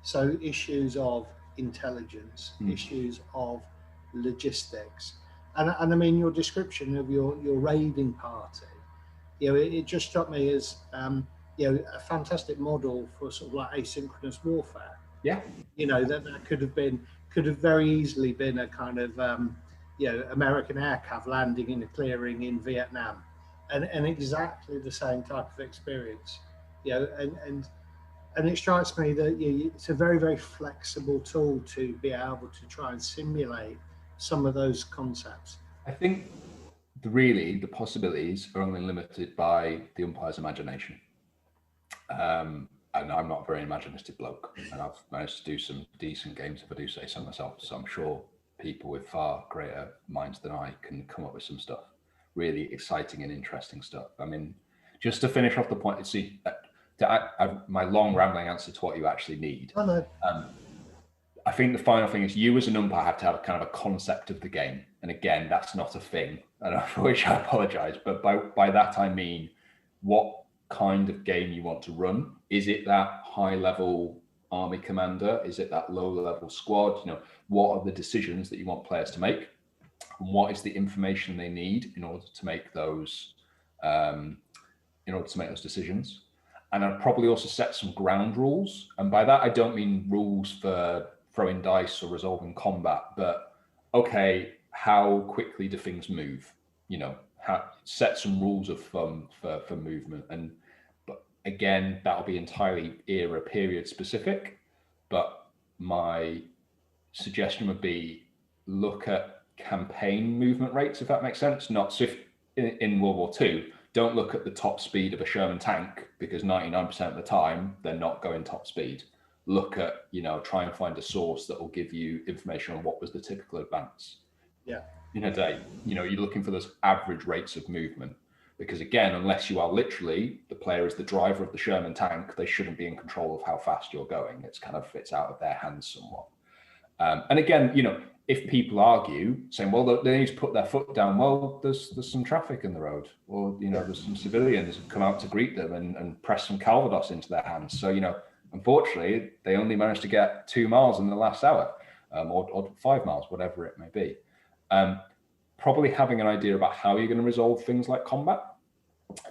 So issues of intelligence, issues of logistics, and I mean your description of your raiding party, it just struck me as a fantastic model for sort of like asynchronous warfare. Yeah, that could have very easily been a kind of American aircraft landing in a clearing in Vietnam, and exactly the same type of experience. And it strikes me that it's a very, very flexible tool to be able to try and simulate some of those concepts. I think the possibilities are only limited by the umpire's imagination. And I'm not a very imaginative bloke, and I've managed to do some decent games, if I do say so myself. So I'm sure people with far greater minds than I can come up with some stuff, really exciting and interesting stuff. I mean, just to finish off the point, my long rambling answer to what you actually need. I know. I think the final thing is you as an umpire have to have a kind of a concept of the game. And again, that's not a thing, and for which I apologize. But by that, I mean, what kind of game you want to run. Is it that high level army commander? Is it that low level squad? What are the decisions that you want players to make? And what is the information they need in order to make those decisions? And I'd probably also set some ground rules. And by that, I don't mean rules for throwing dice or resolving combat, but okay, how quickly do things move? Set some rules of fun for movement. But again, that'll be entirely era period specific. But my suggestion would be look at campaign movement rates, if that makes sense. Not so if in World War II, don't look at the top speed of a Sherman tank, because 99% of the time they're not going top speed. Look at, try and find a source that will give you information on what was the typical advance in a day. You're looking for those average rates of movement, because again, unless you are literally the player is the driver of the Sherman tank, they shouldn't be in control of how fast you're going. It's out of their hands somewhat. And again, if people argue saying, well, they need to put their foot down, well, there's some traffic in the road, or there's some civilians who come out to greet them and press some Calvados into their hands. So unfortunately, they only managed to get 2 miles in the last hour, or 5 miles, whatever it may be. Probably having an idea about how you're going to resolve things like combat.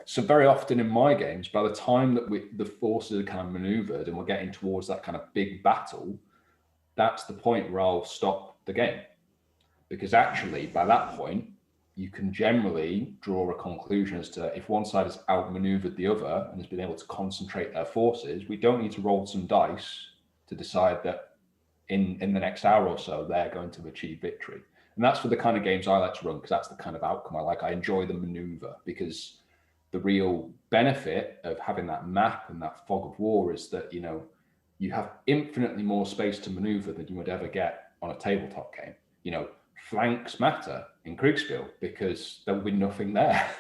So very often in my games, by the time that the forces are kind of maneuvered and we're getting towards that kind of big battle, that's the point where I'll stop the game, because actually by that point you can generally draw a conclusion as to if one side has outmaneuvered the other and has been able to concentrate their forces. We don't need to roll some dice to decide that in the next hour or so they're going to achieve victory. And that's for the kind of games I like to run, because that's the kind of outcome I like. I enjoy the maneuver, because the real benefit of having that map and that fog of war is that you have infinitely more space to maneuver than you would ever get on a tabletop game. Flanks matter in Kriegsspiel because there will be nothing there.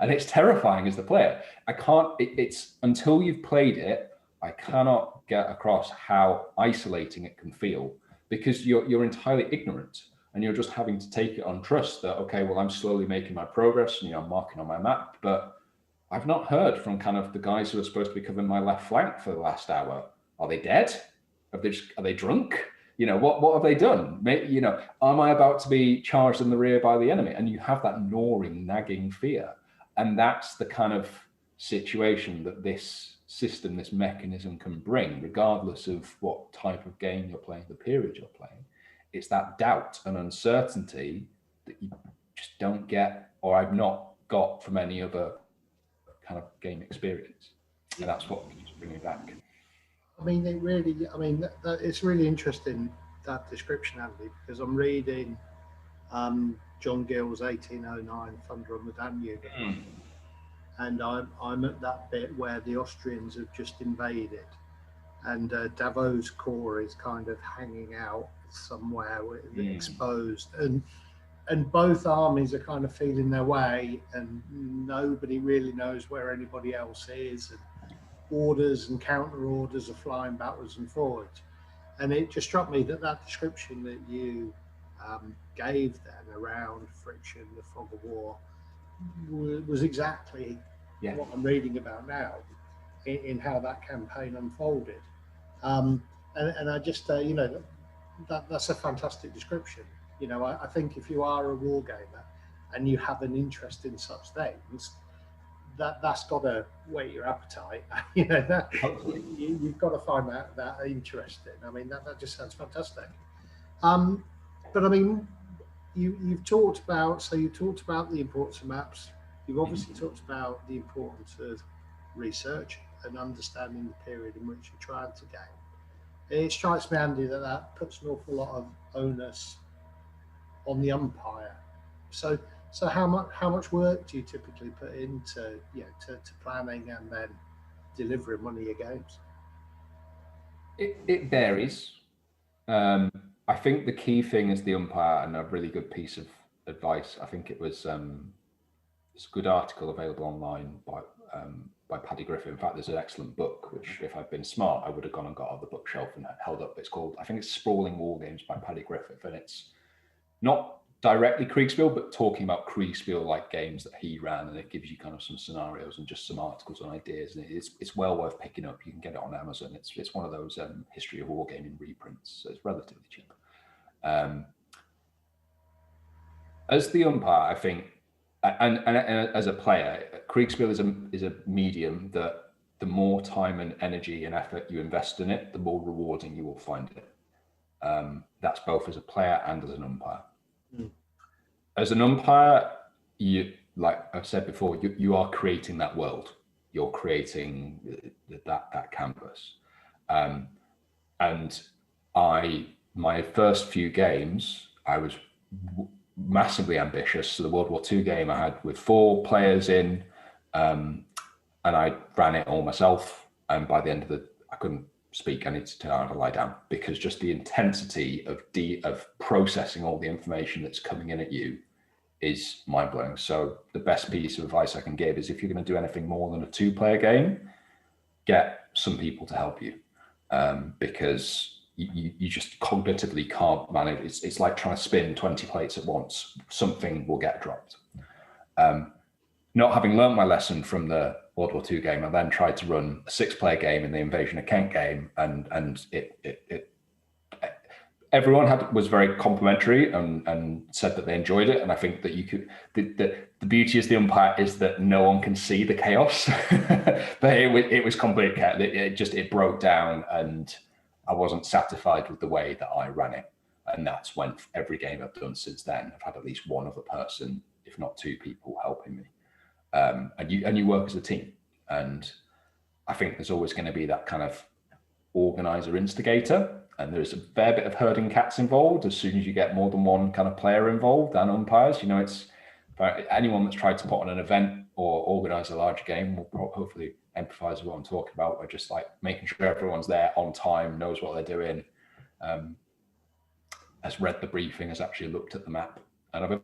And it's terrifying as the player. It's until you've played it, I cannot get across how isolating it can feel, because you're entirely ignorant and you're just having to take it on trust that, okay, well, I'm slowly making my progress and I'm marking on my map, but I've not heard from kind of the guys who are supposed to be covering my left flank for the last hour. Are they dead? Are they drunk? What have they done? Maybe, am I about to be charged in the rear by the enemy? And you have that gnawing, nagging fear. And that's the kind of situation that this system, this mechanism can bring, regardless of what type of game you're playing, the period you're playing. It's that doubt and uncertainty that you just don't get, or I've not got from any other kind of game experience. And that's what keeps bringing back. I mean, it's really interesting, that description, Andy, because I'm reading John Gill's 1809 Thunder on the Danube. And I'm at that bit where the Austrians have just invaded, and Davo's corps is kind of hanging out somewhere exposed, and both armies are kind of feeling their way, and nobody really knows where anybody else is, and orders and counter orders are flying backwards and forwards. And it just struck me that description that you gave then around friction, the fog of war, was exactly what I'm reading about now in how that campaign unfolded. And I just, that's a fantastic description. I think if you are a war gamer and you have an interest in such things, that's got to whet your appetite. You've got to find that interesting. I mean, that just sounds fantastic. But I mean, you've talked about the importance of maps. You've obviously talked about the importance of research and understanding the period in which you're trying to game. It strikes me, Andy, that puts an awful lot of onus on the umpire. So how much work do you typically put into to planning and then delivering one of your games? It varies. I think the key thing is the umpire, and a really good piece of advice. I think it was it's a good article available online by Paddy Griffin. In fact, there's an excellent book, which if I'd been smart, I would have gone and got on the bookshelf and held up. It's called, I think it's Sprawling War Games by Paddy Griffin, and it's not directly Kriegsspiel, but talking about Kriegsspiel like games that he ran, and it gives you kind of some scenarios and just some articles and ideas, and it's well worth picking up. You can get it on Amazon. It's one of those history of wargaming reprints, so it's relatively cheap. As the umpire, I think, and as a player, Kriegsspiel is a medium that the more time and energy and effort you invest in it, the more rewarding you will find it. That's both as a player and as an umpire. As an umpire, you, like I've said before, you are creating that world. You're creating that canvas. And my first few games, I was massively ambitious. So the World War II game I had with 4 players in, and I ran it all myself. And by the end of I couldn't speak. I needed to have a lie down, because just the intensity of processing all the information that's coming in at you is mind blowing. So the best piece of advice I can give is, if you're going to do anything more than a 2-player game, get some people to help you, because you just cognitively can't manage. It's like trying to spin 20 plates at once. Something will get dropped. Not having learned my lesson from the World War II game, I then tried to run a 6-player game in the Invasion of Kent game, and everyone was very complimentary and said that they enjoyed it. And I think that you could, the beauty as the umpire is that no one can see the chaos, but it was complete chaos. It broke down, and I wasn't satisfied with the way that I ran it. And that's when every game I've done since then, I've had at least one other person, if not 2 people, helping me. And you work as a team. And I think there's always going to be that kind of organizer instigator, and there's a fair bit of herding cats involved as soon as you get more than one kind of player involved and umpires. It's anyone that's tried to put on an event or organize a large game will hopefully empathize with what I'm talking about, by just like making sure everyone's there on time, knows what they're doing, has read the briefing, has actually looked at the map. And I've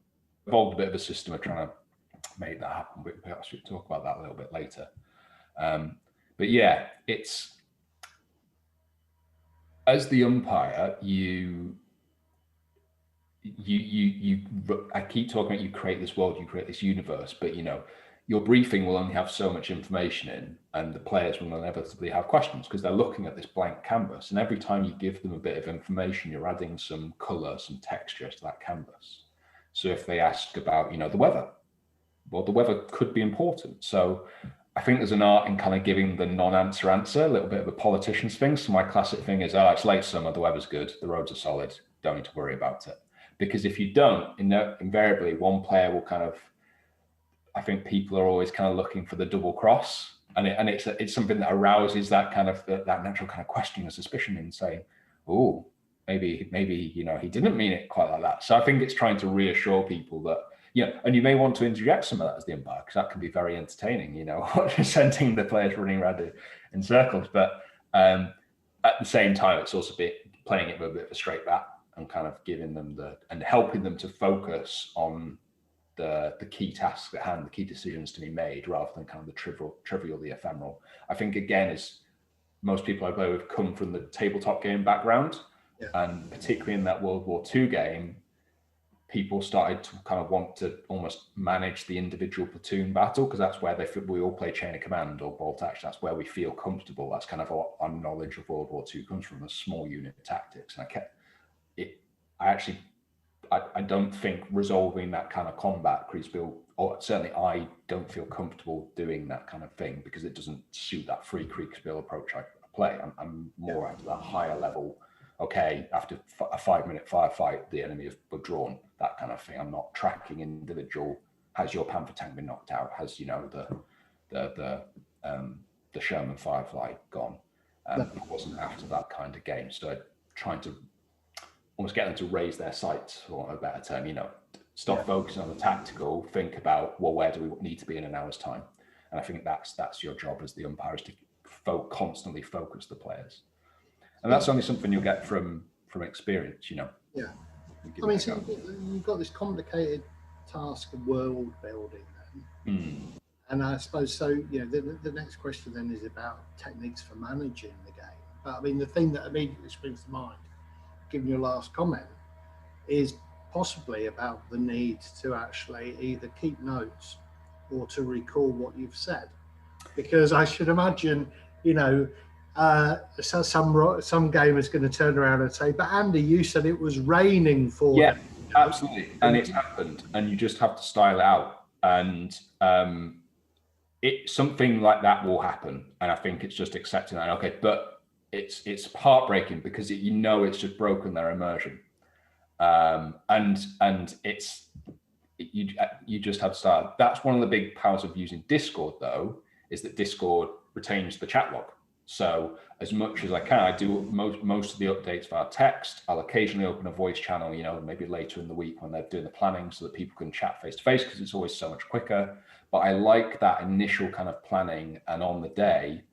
evolved a bit of a system of trying to make that happen. Perhaps we'll talk about that a little bit later. But yeah, it's, as the umpire, I keep talking about, you create this world, you create this universe, but your briefing will only have so much information in, and the players will inevitably have questions because they're looking at this blank canvas. And every time you give them a bit of information, you're adding some color, some texture to that canvas. So if they ask about, the weather, well, the weather could be important. So I think there's an art in kind of giving the non-answer answer, a little bit of a politician's thing. So my classic thing is, oh, it's late summer, the weather's good, the roads are solid, don't need to worry about it. Because if you don't, invariably one player will kind of, I think people are always kind of looking for the double cross, and it's something that arouses that kind of that natural kind of questioning and suspicion and saying, oh, maybe he didn't mean it quite like that. So I think it's trying to reassure people that, and you may want to interject some of that as the umpire, because that can be very entertaining, sending the players running around in circles. But at the same time, it's also playing it with a bit of a straight bat and kind of giving them and helping them to focus on the key tasks at hand, the key decisions to be made, rather than kind of the trivial, the ephemeral. I think, again, as most people I play with come from the tabletop game background, and particularly in that World War II game, people started to kind of want to almost manage the individual platoon battle, because that's where we all play chain of command or bolt action. That's where we feel comfortable. That's kind of our knowledge of World War II comes from, the small unit tactics. And I don't think resolving that kind of combat, Kriegsspiel, or certainly I don't feel comfortable doing that kind of thing, because it doesn't suit that free Kriegsspiel approach I play. I'm more at that higher level. Okay, after a 5-minute firefight, the enemy have withdrawn, that kind of thing. I'm not tracking individual. Has your Panther tank been knocked out? Has the Sherman Firefly gone? I wasn't after that kind of game. So trying to almost get them to raise their sights, for a better term, stop focusing on the tactical, think about, well, where do we need to be in an hour's time? And I think that's your job as the umpire, is to constantly focus the players. And that's only something you'll get from experience, Yeah. I mean, so you've got this complicated task of world building then. And I suppose so, the next question then is about techniques for managing the game. But I mean, the thing that immediately springs to mind, given your last comment, is possibly about the need to actually either keep notes or to recall what you've said. Because I should imagine, so some gamer is going to turn around and say, but Andy, you said it was raining for them. Absolutely. And it's happened, and you just have to style it out. And something like that will happen. And I think it's just accepting that. Okay, but it's heartbreaking, because it's just broken their immersion. And it's, you just have to start. That's one of the big powers of using Discord, though, is that Discord retains the chat log. So as much as I can, I do most of the updates via text. I'll occasionally open a voice channel, maybe later in the week when they're doing the planning, so that people can chat face to face, because it's always so much quicker. But I like that initial kind of planning and on the day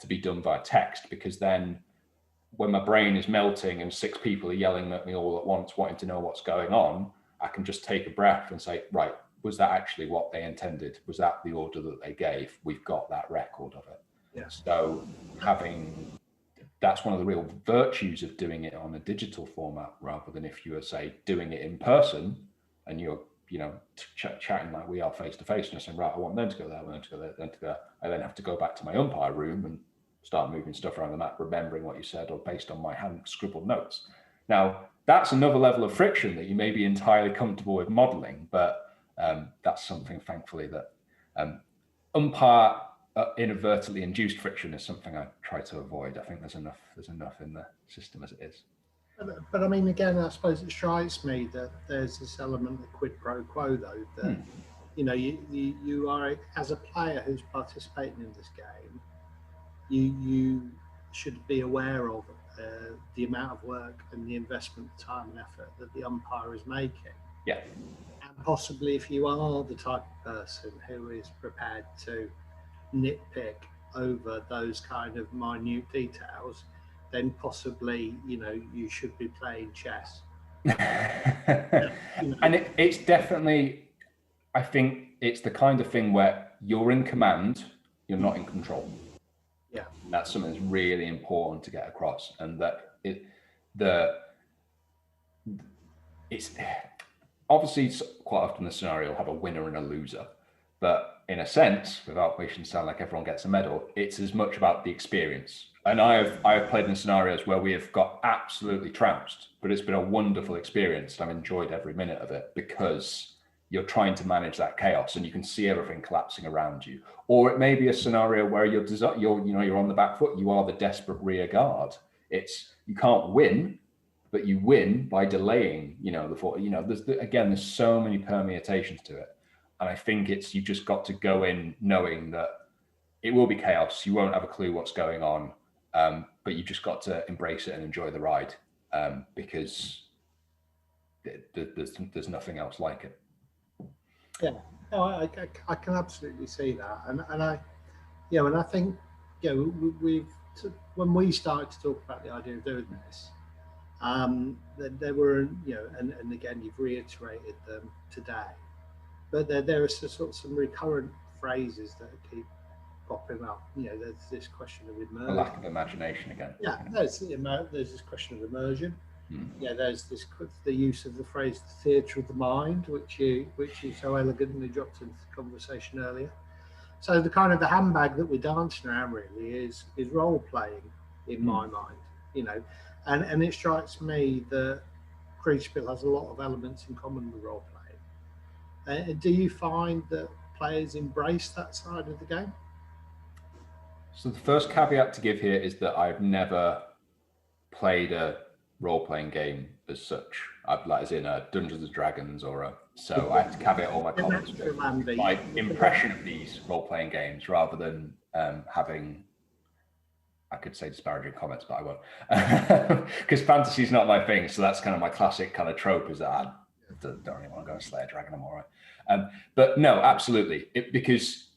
to be done via text, because then when my brain is melting and 6 people are yelling at me all at once, wanting to know what's going on, I can just take a breath and say, right, was that actually what they intended? Was that the order that they gave? We've got that record of it. Yeah. So that's one of the real virtues of doing it on a digital format, rather than if you were, say, doing it in person and you're, chatting like we are face to face, and saying, right, I want them to go there, I want them to go there, them to go. I then have to go back to my umpire room and start moving stuff around the map, remembering what you said, or based on my hand scribbled notes. Now, that's another level of friction that you may be entirely comfortable with modeling, but that's something, thankfully, that umpire inadvertently induced friction is something I try to avoid. I think there's enough in the system as it is. But I mean, again, I suppose it strikes me that there's this element of quid pro quo, though, that you are, as a player who's participating in this game, you should be aware of the amount of work and the investment, time and effort that the umpire is making. Yeah. And possibly, if you are the type of person who is prepared to nitpick over those kind of minute details, then possibly, you should be playing chess. And it's definitely, I think it's the kind of thing where you're in command, you're not in control. Yeah. And that's something that's really important to get across. And that it's obviously quite often the scenario will have a winner and a loser. But in a sense, without wishing to sound like everyone gets a medal, it's as much about the experience. And I have played in scenarios where we have got absolutely trounced, but it's been a wonderful experience. And I've enjoyed every minute of it because you're trying to manage that chaos and you can see everything collapsing around you. Or it may be a scenario where you're on the back foot, you are the desperate rear guard. You can't win, but you win by delaying, there's so many permutations to it. And I think you've just got to go in knowing that it will be chaos. You won't have a clue what's going on, but you've just got to embrace it and enjoy the ride because there's nothing else like it. Yeah, no, I can absolutely see that, and I think when we started to talk about the idea of doing this, there were and again you've reiterated them today. But there are sort of some recurrent phrases that keep popping up. There's this question of immersion. A lack of imagination again. Yeah, there's this question of immersion. Yeah, there's the use of the phrase "the theatre of the mind," which you so elegantly dropped into the conversation earlier. So the kind of the handbag that we're dancing around really is role playing in my mind. And it strikes me that Kriegsspiel has a lot of elements in common with role playing. Do you find that players embrace that side of the game? So the first caveat to give here is that I've never played a role-playing game as such. As in a Dungeons and Dragons so I have to caveat all my comments with my impression of these role-playing games rather than having, I could say disparaging comments, but I won't. Because fantasy is not my thing, so that's kind of my classic kind of trope is that I don't really want to go and slay a dragon, I'm all right. But no, absolutely. Because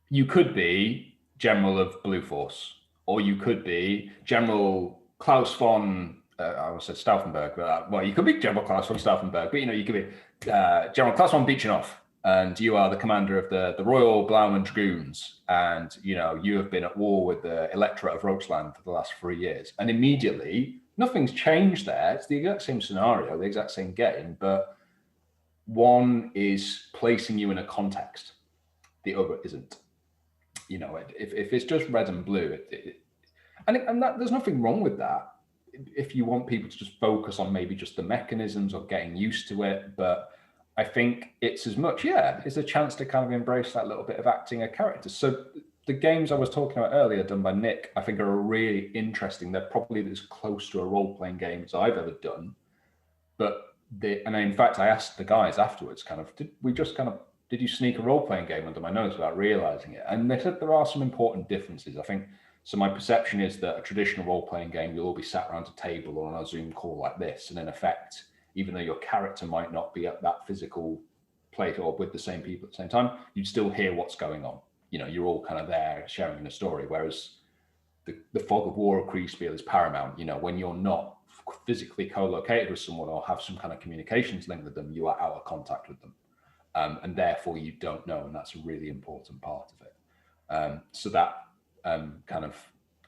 you could be General of Blue Force, or you could be General Klaus von, I said Stauffenberg, but you could be General Klaus von Stauffenberg, but you could be General Klaus von Beechenhoff, and you are the commander of the Royal Blauman Dragoons, and you have been at war with the Electorate of Rochland for the last 3 years, and immediately nothing's changed there. It's the exact same scenario, the exact same game, but one is placing you in a context, the other isn't. If it's just red and blue, there's nothing wrong with that. If you want people to just focus on maybe just the mechanisms or getting used to it, but I think it's as much, it's a chance to kind of embrace that little bit of acting a character. So the games I was talking about earlier done by Nick, I think are really interesting. They're probably as close to a role-playing game as I've ever done. And in fact, I asked the guys afterwards, did you sneak a role-playing game under my nose without realizing it? And they said there are some important differences. I think, so my perception is that a traditional role-playing game, you'll all be sat around a table or on a Zoom call like this. And in effect, even though your character might not be at that physical place or with the same people at the same time, you'd still hear what's going on. You're all kind of there sharing a story. Whereas the fog of war of Kriegsspiel is paramount. When you're not physically co-located with someone or have some kind of communications link with them, you are out of contact with them. And therefore you don't know, and that's a really important part of it. So that kind of,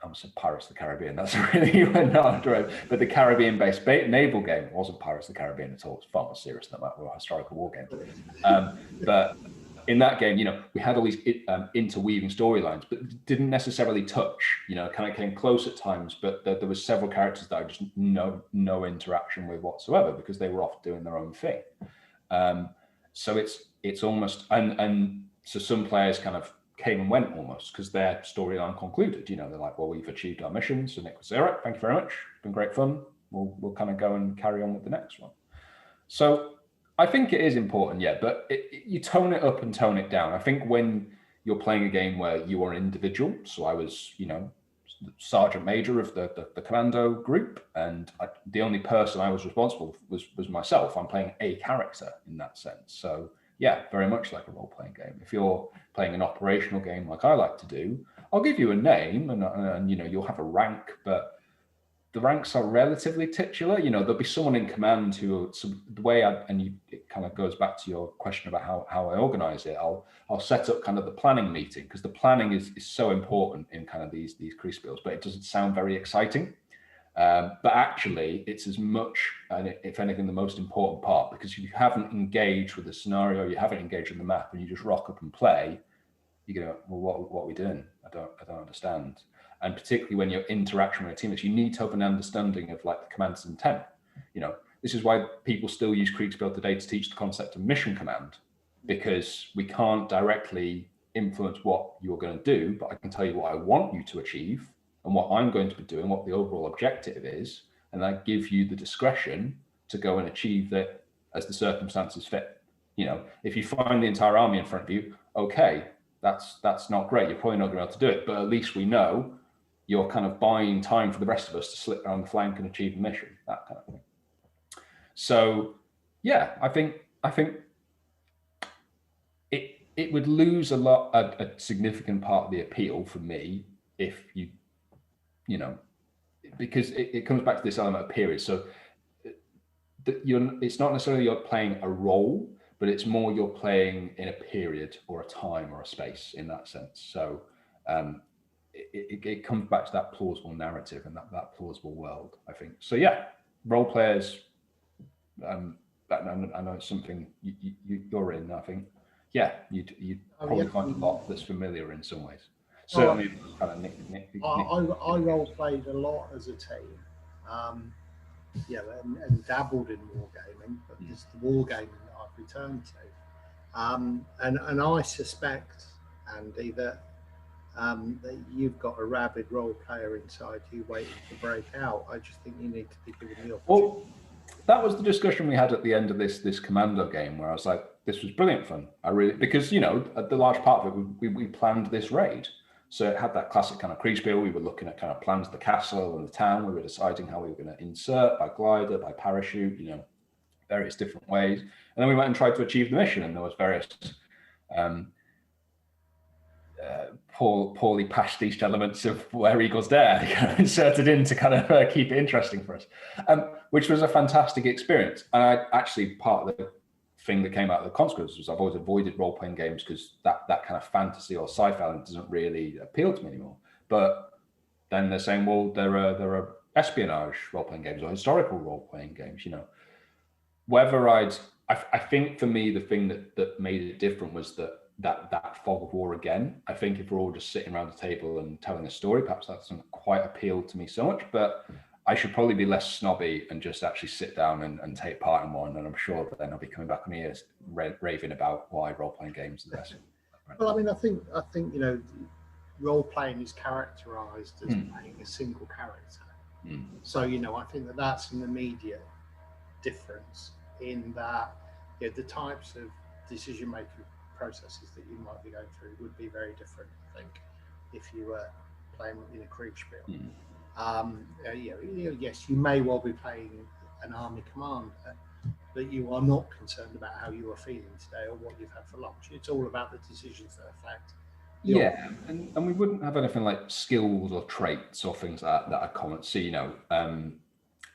I almost said Pirates of the Caribbean, that's really not right, but the Caribbean-based naval game wasn't Pirates of the Caribbean at all. It's far more serious than that. We're a historical war game. But in that game, we had all these interweaving storylines, but didn't necessarily touch, kind of came close at times, but there was several characters that I just no interaction with whatsoever because they were off doing their own thing. So it's almost, and so some players kind of came and went almost because their storyline concluded. They're like, well, we've achieved our mission. So Nick would say, all right, thank you very much. It's been great fun. We'll kind of go and carry on with the next one. So I think it is important, but you tone it up and tone it down. I think when you're playing a game where you are an individual, so I was, sergeant major of the commando group, and the only person I was responsible was myself. I'm playing a character in that sense. So yeah, very much like a role-playing game. If you're playing an operational game like I like to do, I'll give you a name and you'll have a rank, but the ranks are relatively titular. There'll be someone in command who, so the way it kind of goes back to your question about how I organize it. I'll set up kind of the planning meeting because the planning is so important in kind of these Kriegsspiels, but it doesn't sound very exciting. But actually, it's as much, and if anything, the most important part, because if you haven't engaged with the scenario, you haven't engaged with the map, and you just rock up and play, you go, well, what are we doing? I don't understand. And particularly when you're interacting with teammates, you need to have an understanding of like the command's intent. You know, this is why people still use Kriegsspiel today to teach the concept of mission command, because we can't directly influence what you're going to do, but I can tell you what I want you to achieve and what I'm going to be doing, what the overall objective is, and that gives you the discretion to go and achieve that as the circumstances fit. You know, if you find the entire army in front of you, okay, that's not great. You're probably not going to be able to do it, but at least we know you're kind of buying time for the rest of us to slip around the flank and achieve the mission, that kind of thing. So, yeah, I think it would lose a significant part of the appeal for me if you know, because it comes back to this element of period. So it's not necessarily you're playing a role, but it's more you're playing in a period or a time or a space in that sense. So it comes back to that plausible narrative and that plausible world, I think. So yeah, role players, I know it's something you're in, I think. Yeah, you'd probably find a lot that's familiar in some ways. Certainly, kind of I role played a lot as a team, and dabbled in wargaming, but it's the wargaming that I've returned to. And I suspect, Andy, that you've got a rabid role player inside you waiting to break out. I just think you need to be given the opportunity. Well, that was the discussion we had at the end of this Commando game, where I was like, this was brilliant fun. Because, you know, the large part of it, we planned this raid. So it had that classic kind of Kriegsspiel. We were looking at kind of plans of the castle and the town. We were deciding how we were going to insert by glider, by parachute, you know, various different ways. And then we went and tried to achieve the mission, and there was various poorly pastiched elements of where Eagles Dare inserted in to kind of keep it interesting for us, which was a fantastic experience. And I actually, part of the thing that came out of the consequences was I've always avoided role-playing games because that kind of fantasy or sci-fi doesn't really appeal to me anymore. But then they're saying, well, there are espionage role-playing games or historical role-playing games, you know. Whether I think for me, the thing that made it different was that fog of war again. I think if we're all just sitting around the table and telling a story, perhaps that doesn't quite appeal to me so much, but I should probably be less snobby and just actually sit down and take part in one. And I'm sure that then I'll be coming back on here raving about why role-playing games are the best. Well, I mean, I think you know, role-playing is characterized as playing a single character. So, you know, I think that's an immediate difference in that, you know, the types of decision-making processes that you might be going through would be very different, I think, if you were playing in a Kriegsspiel. Yes, you may well be playing an army commander, but you are not concerned about how you are feeling today or what you've had for lunch. It's all about the decisions that affect. Yeah, and we wouldn't have anything like skills or traits or things like that are common. So, you know,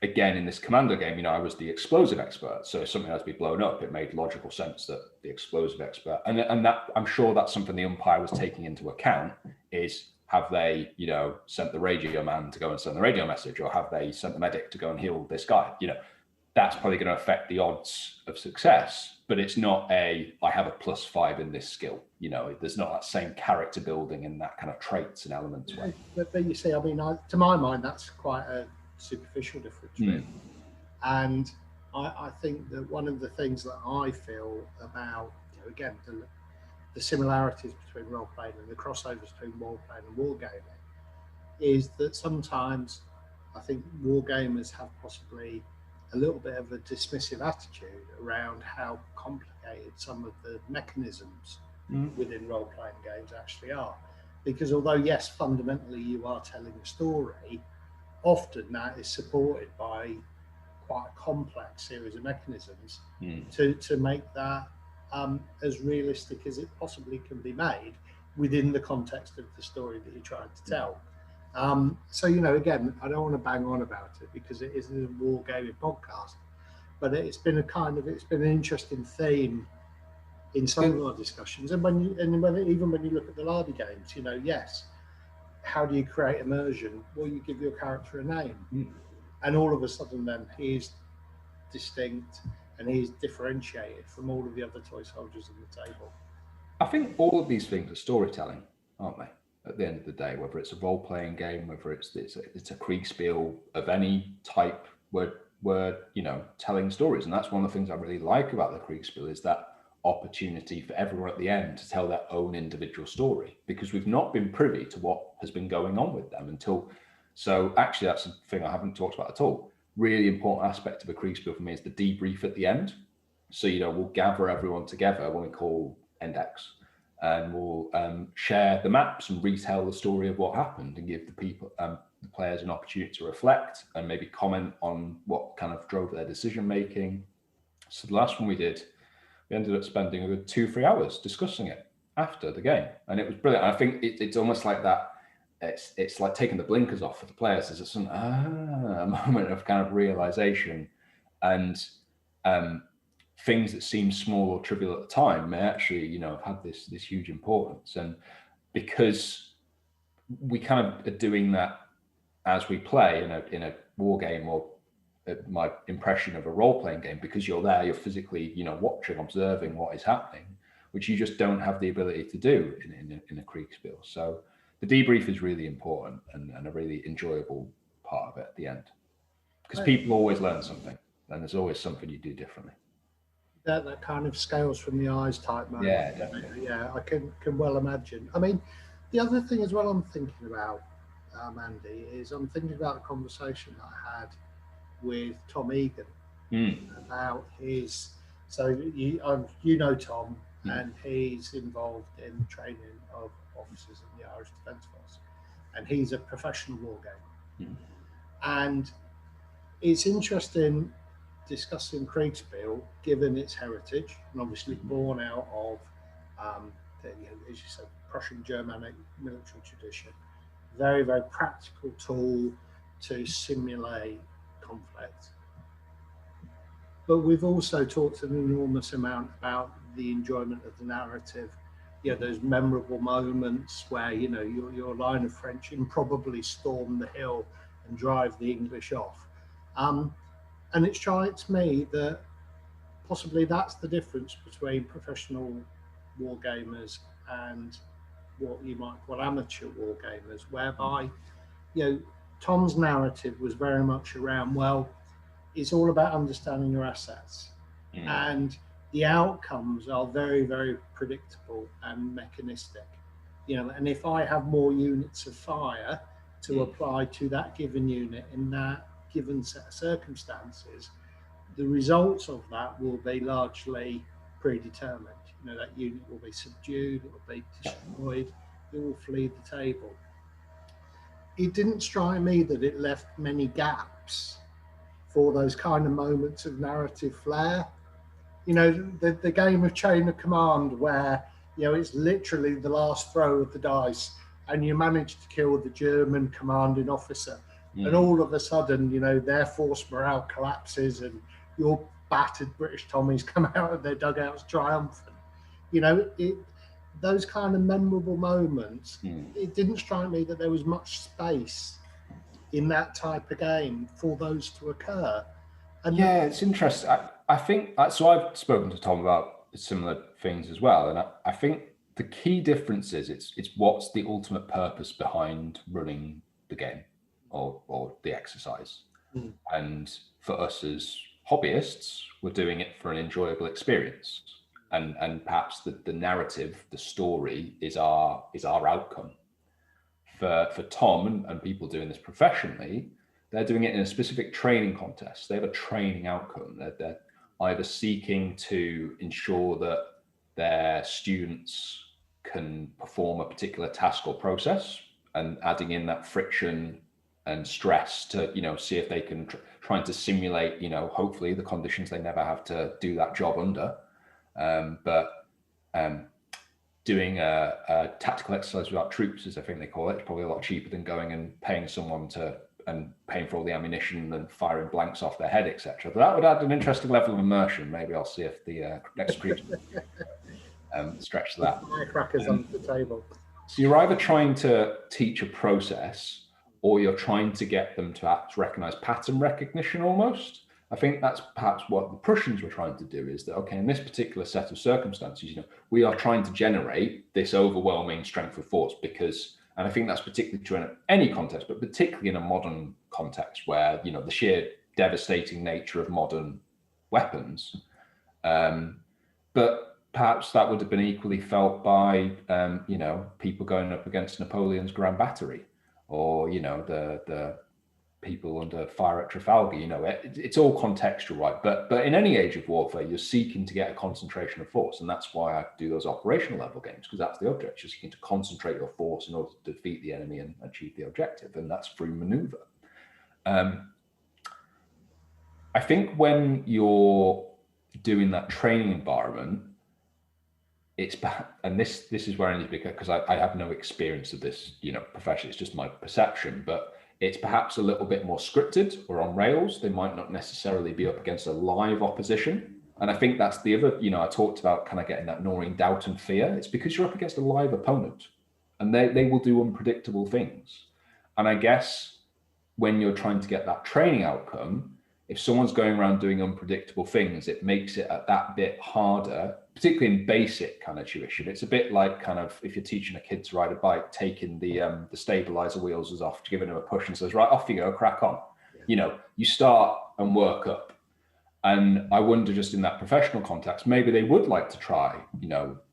again, in this Commando game, you know, I was the explosive expert. So if something has to be blown up, it made logical sense that the explosive expert, and that I'm sure that's something the umpire was taking into account, is have they, you know, sent the radio man to go and send the radio message, or have they sent the medic to go and heal this guy? You know, that's probably going to affect the odds of success, but it's not I have a +5 in this skill. You know, there's not that same character building and that kind of traits and elements. But you see, I mean, to my mind, that's quite a superficial difference, really. And I think that one of the things that I feel about, you know, again, the similarities between role-playing and the crossovers between role-playing and wargaming is that sometimes I think wargamers have possibly a little bit of a dismissive attitude around how complicated some of the mechanisms within role-playing games actually are. Because although, yes, fundamentally you are telling a story, often that is supported by quite a complex series of mechanisms to make that as realistic as it possibly can be made within the context of the story that you're trying to tell. So, you know, again, I don't want to bang on about it because it isn't a wargaming podcast, but it's been an interesting theme in some of our discussions. And even when you look at the Lardy games, you know, yes, how do you create immersion? Well, you give your character a name. and all of a sudden then he is distinct and he's differentiated from all of the other toy soldiers on the table. I think all of these things are storytelling, aren't they? At the end of the day, whether it's a role-playing game, whether it's a Kriegsspiel of any type, we're telling stories, and that's one of the things I really like about the Kriegsspiel is that opportunity for everyone at the end to tell their own individual story, because we've not been privy to what has been going on with them until. So actually, that's a thing I haven't talked about at all. Really important aspect of a Kriegsspiel for me is the debrief at the end. So we'll gather everyone together when we call Index, and we'll share the maps and retell the story of what happened and give the people, the players, an opportunity to reflect and maybe comment on what kind of drove their decision making. So the last one we did, we ended up spending a good 2-3 hours discussing it after the game, and it was brilliant. I think it's almost like that. It's like taking the blinkers off for the players. There's some a moment of kind of realization, and things that seem small or trivial at the time may actually, have had this huge importance. And because we kind of are doing that as we play in a war game, or my impression of a role-playing game, because you're there, you're physically, watching, observing what is happening, which you just don't have the ability to do in a Kriegsspiel. So the debrief is really important and a really enjoyable part of it at the end, because people always learn something, and there's always something you do differently. That kind of scales from the eyes type moment. Yeah, definitely. Yeah, I can well imagine. I mean, the other thing as well I'm thinking about, Andy, is I'm thinking about a conversation that I had with Tom Egan about his. So you know Tom, and he's involved in the training of officers in the Irish Defence Force, and he's a professional war gamer. And it's interesting discussing Kriegsspiel, given its heritage, and obviously born out of, as you said, Prussian Germanic military tradition. Very, very practical tool to simulate conflict. But we've also talked an enormous amount about the enjoyment of the narrative. Those memorable moments where, your line of French and probably storm the hill and drive the English off. And it strikes me that possibly that's the difference between professional war gamers and what you might call amateur war gamers, whereby, Tom's narrative was very much around, well, it's all about understanding your assets. And the outcomes are very, very predictable and mechanistic. And if I have more units of fire to apply to that given unit in that given set of circumstances, the results of that will be largely predetermined. That unit will be subdued, it will be destroyed, it will flee the table. It didn't strike me that it left many gaps for those kind of moments of narrative flair. The game of Chain of Command, where it's literally the last throw of the dice and you manage to kill the German commanding officer, and all of a sudden, their force morale collapses and your battered British Tommies come out of their dugouts triumphant. Those kind of memorable moments, it didn't strike me that there was much space in that type of game for those to occur. And it's interesting. I think, so I've spoken to Tom about similar things as well. And I think the key difference is it's what's the ultimate purpose behind running the game or the exercise. And for us as hobbyists, we're doing it for an enjoyable experience. And perhaps the narrative, the story is our outcome. For Tom and people doing this professionally, they're doing it in a specific training context. They have a training outcome. They're either seeking to ensure that their students can perform a particular task or process, and adding in that friction and stress to see if they can trying to simulate hopefully the conditions they never have to do that job under. But doing a tactical exercise without troops, as I think they call it, it's probably a lot cheaper than going and paying someone and paying for all the ammunition and firing blanks off their head, etc. But that would add an interesting level of immersion. Maybe I'll see if the next creature stretch that. Firecrackers under the table. So you're either trying to teach a process, or you're trying to get them to recognize pattern recognition almost. I think that's perhaps what the Prussians were trying to do, is that, okay, in this particular set of circumstances, we are trying to generate this overwhelming strength of force because, and I think that's particularly true in any context, but particularly in a modern context where, the sheer devastating nature of modern weapons. But perhaps that would have been equally felt by, people going up against Napoleon's Grand Battery, or, the people under fire at Trafalgar. It's all contextual, right? But in any age of warfare, you're seeking to get a concentration of force, and that's why I do those operational level games, because that's the object. You're seeking to concentrate your force in order to defeat the enemy and achieve the objective, and that's through maneuver. I think when you're doing that training environment, and this is where I need to be, because I have no experience of this, professionally. It's just my perception, but it's perhaps a little bit more scripted or on rails. They might not necessarily be up against a live opposition. And I think that's the other, I talked about kind of getting that gnawing doubt and fear. It's because you're up against a live opponent, and they will do unpredictable things. And I guess when you're trying to get that training outcome, if someone's going around doing unpredictable things, it makes it that bit harder, particularly in basic kind of tuition. It's a bit like kind of if you're teaching a kid to ride a bike, taking the stabilizer wheels off, giving them a push and says, right, off you go, crack on. Yeah. You start and work up. And I wonder, just in that professional context, maybe they would like to try,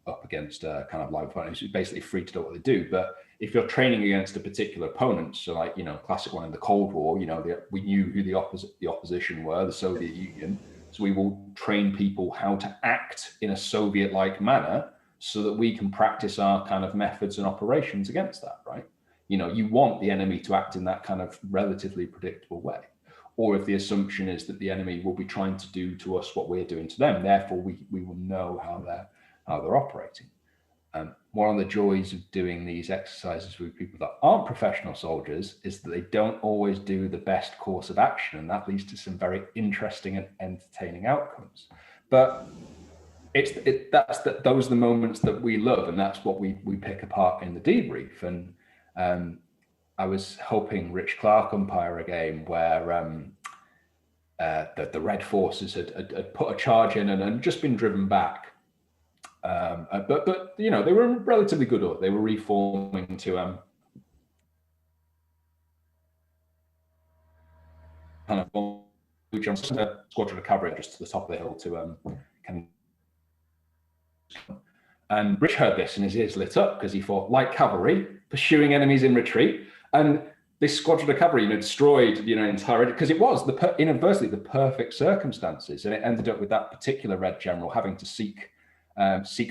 up against a kind of live opponent who's basically free to do what they do. But if you're training against a particular opponent, so like, classic one in the Cold War, we knew who the opposition were, the Soviet Union. So we will train people how to act in a Soviet-like manner so that we can practice our kind of methods and operations against that, right? You want the enemy to act in that kind of relatively predictable way. Or if the assumption is that the enemy will be trying to do to us what we're doing to them, therefore we will know how they're operating. One of the joys of doing these exercises with people that aren't professional soldiers is that they don't always do the best course of action, and that leads to some very interesting and entertaining outcomes. But those are the moments that we love, and that's what we pick apart in the debrief. And I was helping Rich Clark umpire a game where the Red Forces had put a charge in and had just been driven back. But they were in relatively good order. They were reforming to kind of jump a squadron of cavalry just to the top of the hill to and Rich heard this and his ears lit up, because he thought, like cavalry, pursuing enemies in retreat. And this squadron of cavalry, destroyed, entire, because it was inadvertently the perfect circumstances, and it ended up with that particular Red general having to seek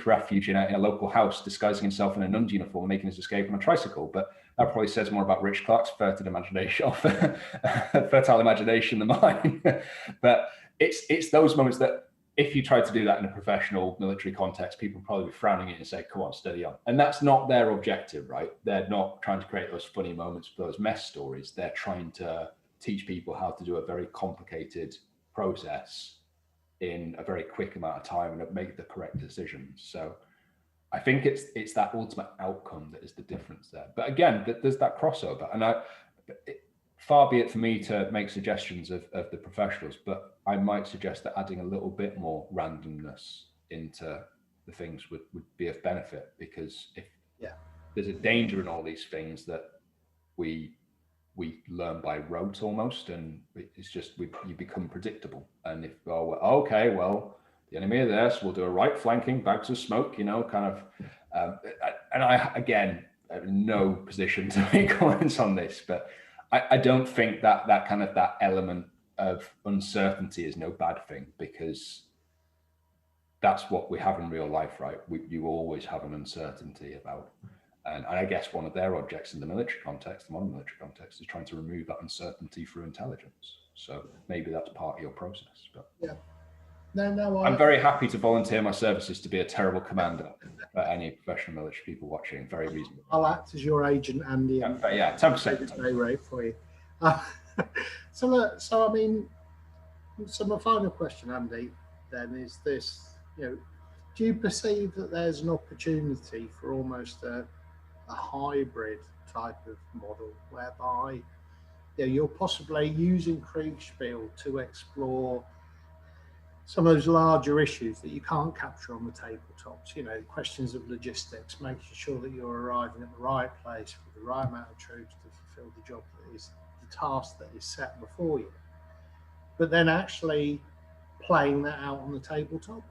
refuge in a local house, disguising himself in a nun's uniform, making his escape on a tricycle. But that probably says more about Rich Clark's fertile imagination than mine. But it's those moments that, if you try to do that in a professional military context, people would probably be frowning at you and say, come on, steady on. And that's not their objective, right? They're not trying to create those funny moments, those mess stories. They're trying to teach people how to do a very complicated process in a very quick amount of time and make the correct decisions. So I think it's that ultimate outcome that is the difference there. But again, there's that crossover. And far be it for me to make suggestions of the professionals, but I might suggest that adding a little bit more randomness into the things would be of benefit, because if there's a danger in all these things that we learn by rote almost, and it's just you become predictable. And if the enemy are there, so we'll do a right flanking, bags of smoke, kind of. And I again have no position to make comments on this, but I don't think that element of uncertainty is no bad thing, because that's what we have in real life, right? You always have an uncertainty about. And I guess one of their objects in the military context, the modern military context, is trying to remove that uncertainty through intelligence. So maybe that's part of your process. But yeah. No, I'm very happy to volunteer my services to be a terrible commander for any professional military people watching. Very reasonable. I'll act as your agent, Andy. Yeah, 10%. Day rate for you. So I mean, so my final question, Andy, then is this: do you perceive that there's an opportunity for almost a a hybrid type of model whereby you're possibly using Kriegsspiel to explore some of those larger issues that you can't capture on the tabletops. Questions of logistics, making sure that you're arriving at the right place with the right amount of troops to fulfill the job that is the task that is set before you. But then actually playing that out on the tabletop.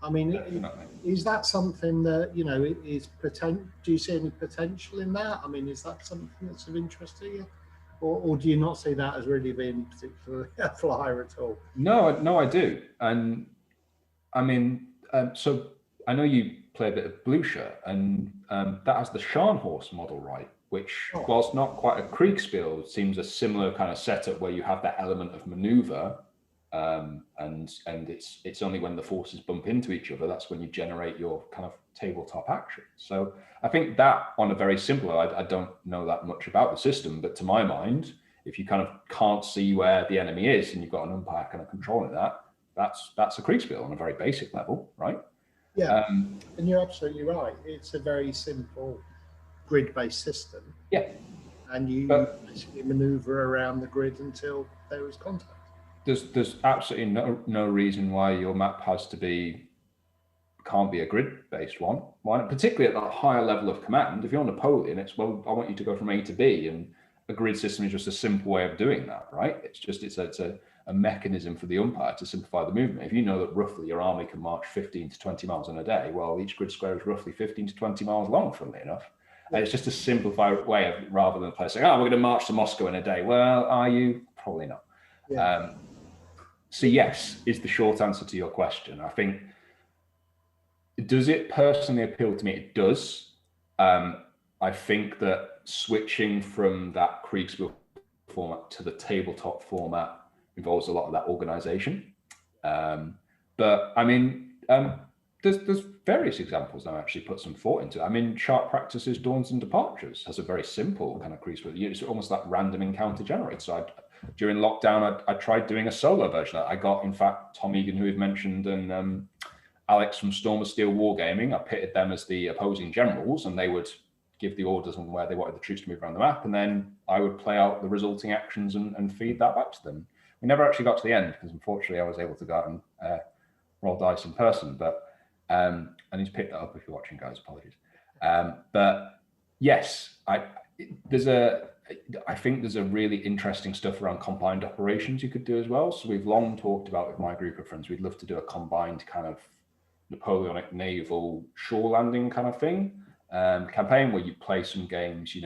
I mean, is that something that is potential? Do you see any potential in that? I mean, is that something that's of interest to you, or do you not see that as really being particularly a flyer at all? No, I do, and I mean, so I know you play a bit of Blue Shirt, and that has the Scharnhorst model, right? Which, whilst not quite a Kriegsspiel, seems a similar kind of setup where you have that element of maneuver. And it's only when the forces bump into each other that's when you generate your kind of tabletop action. So I think that on a very simple, I don't know that much about the system, but to my mind, if you kind of can't see where the enemy is and you've got an umpire kind of controlling that, that's a Kriegsspiel on a very basic level, right? Yeah, and you're absolutely right. It's a very simple grid-based system. Yeah, and you basically maneuver around the grid until there is contact. There's absolutely no reason why your map can't be a grid-based one. Why not? Particularly at that higher level of command. If you're Napoleon, it's, well, I want you to go from A to B, and a grid system is just a simple way of doing that, right? It's a mechanism for the umpire to simplify the movement. If you know that roughly your army can march 15 to 20 miles in a day, well, each grid square is roughly 15 to 20 miles long, funnily enough. Yeah. And it's just a simplified way of, rather than saying, oh, we're going to march to Moscow in a day. Well, are you? Probably not. Yeah. So yes, is the short answer to your question. I think, does it personally appeal to me? It does. I think that switching from that Kriegsspiel format to the tabletop format involves a lot of that organization. But I mean, there's various examples now actually put some thought into it. I mean, Sharp Practices, Dawns and Departures has a very simple kind of Kriegsspiel. It's almost like random encounter generator. So during lockdown, I tried doing a solo version. I got, in fact, Tom Egan, who we've mentioned, and Alex from Storm of Steel Wargaming. I pitted them as the opposing generals, and they would give the orders on where they wanted the troops to move around the map, and then I would play out the resulting actions and feed that back to them. We never actually got to the end because, unfortunately, I was able to go out and roll dice in person. But I need to pick that up if you're watching, guys. Apologies. But yes, I think there's a really interesting stuff around combined operations you could do as well. So we've long talked about with my group of friends, we'd love to do a combined kind of Napoleonic naval shore landing kind of thing. Campaign where you play some games,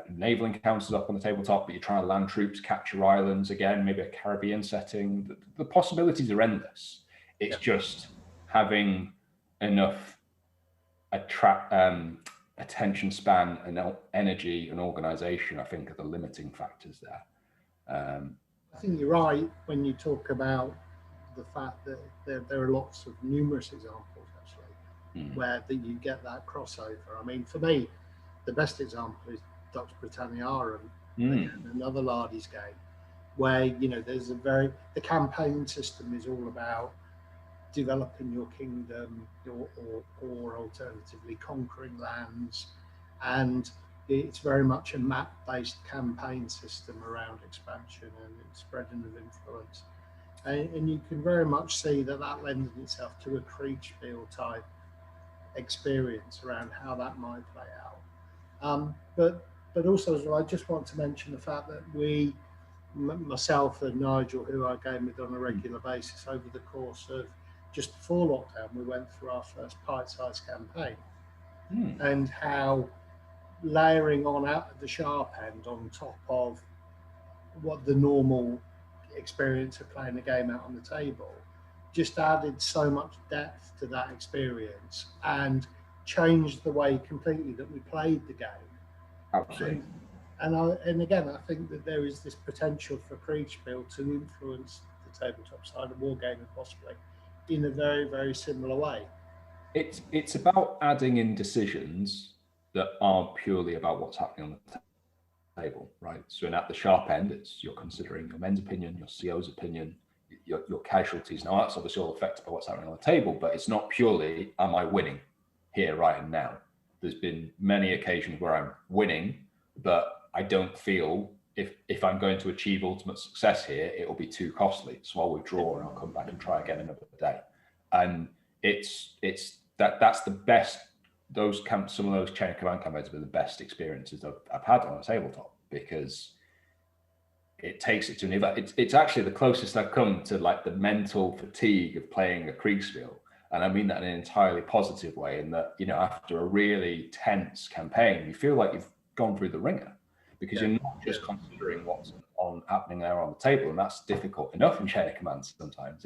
naval encounters up on the tabletop, but you're trying to land troops, capture islands, again, maybe a Caribbean setting. The possibilities are endless. It's just having enough attention span and energy and organization, I think, are the limiting factors there. I think you're right when you talk about the fact that there are lots of numerous examples where that you get that crossover. I mean, for me, the best example is Dux Britanniarum, another Lardy's game, where there's the campaign system is all about developing your kingdom, or alternatively conquering lands, and it's very much a map-based campaign system around expansion and spreading of influence, and you can very much see that lends itself to a Kriegsspiel type experience around how that might play out. But also as well, I just want to mention the fact that myself and Nigel, who I game with on a regular basis, over the course of just before lockdown, we went through our first pint-sized campaign, and how layering on out the sharp end on top of what the normal experience of playing a game out on the table just added so much depth to that experience and changed the way completely that we played the game. Absolutely. And again, I think that there is this potential for Kriegsspiel to influence the tabletop side of wargaming possibly in a very, very similar way. It's about adding in decisions that aren't purely about what's happening on the table, right? So at the sharp end, you're considering your men's opinion, your CO's opinion, your casualties. Now that's obviously all affected by what's happening on the table, but it's not purely, am I winning here, right and now? there's been many occasions where I'm winning, but I don't feel if I'm going to achieve ultimate success here, it will be too costly. So I'll withdraw and I'll come back and try again another day. And that's the best. Some of those chain of command campaigns have been the best experiences I've had on a tabletop, because it takes it to an event. It's actually the closest I've come to like the mental fatigue of playing a Kriegsspiel. And I mean that in an entirely positive way, in that, you know, after a really tense campaign, you feel like you've gone through the ringer, because you're not just considering what's happening there on the table. And that's difficult enough in chain of command sometimes.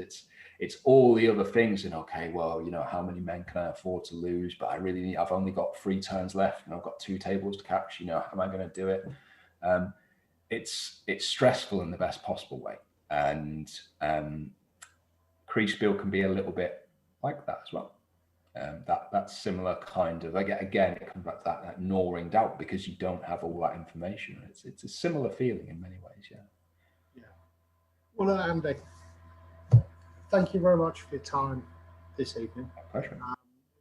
It's all the other things, and okay, well, you know, how many men can I afford to lose? But I've only got 3 turns left and I've got 2 tables to catch, you know, how am I going to do it? It's stressful in the best possible way. And Kriegsspiel can be a little bit like that as well. That's similar kind of, again, it comes back to that gnawing doubt, because you don't have all that information. It's a similar feeling in many ways. Yeah. Well, Andy, thank you very much for your time this evening. My pleasure.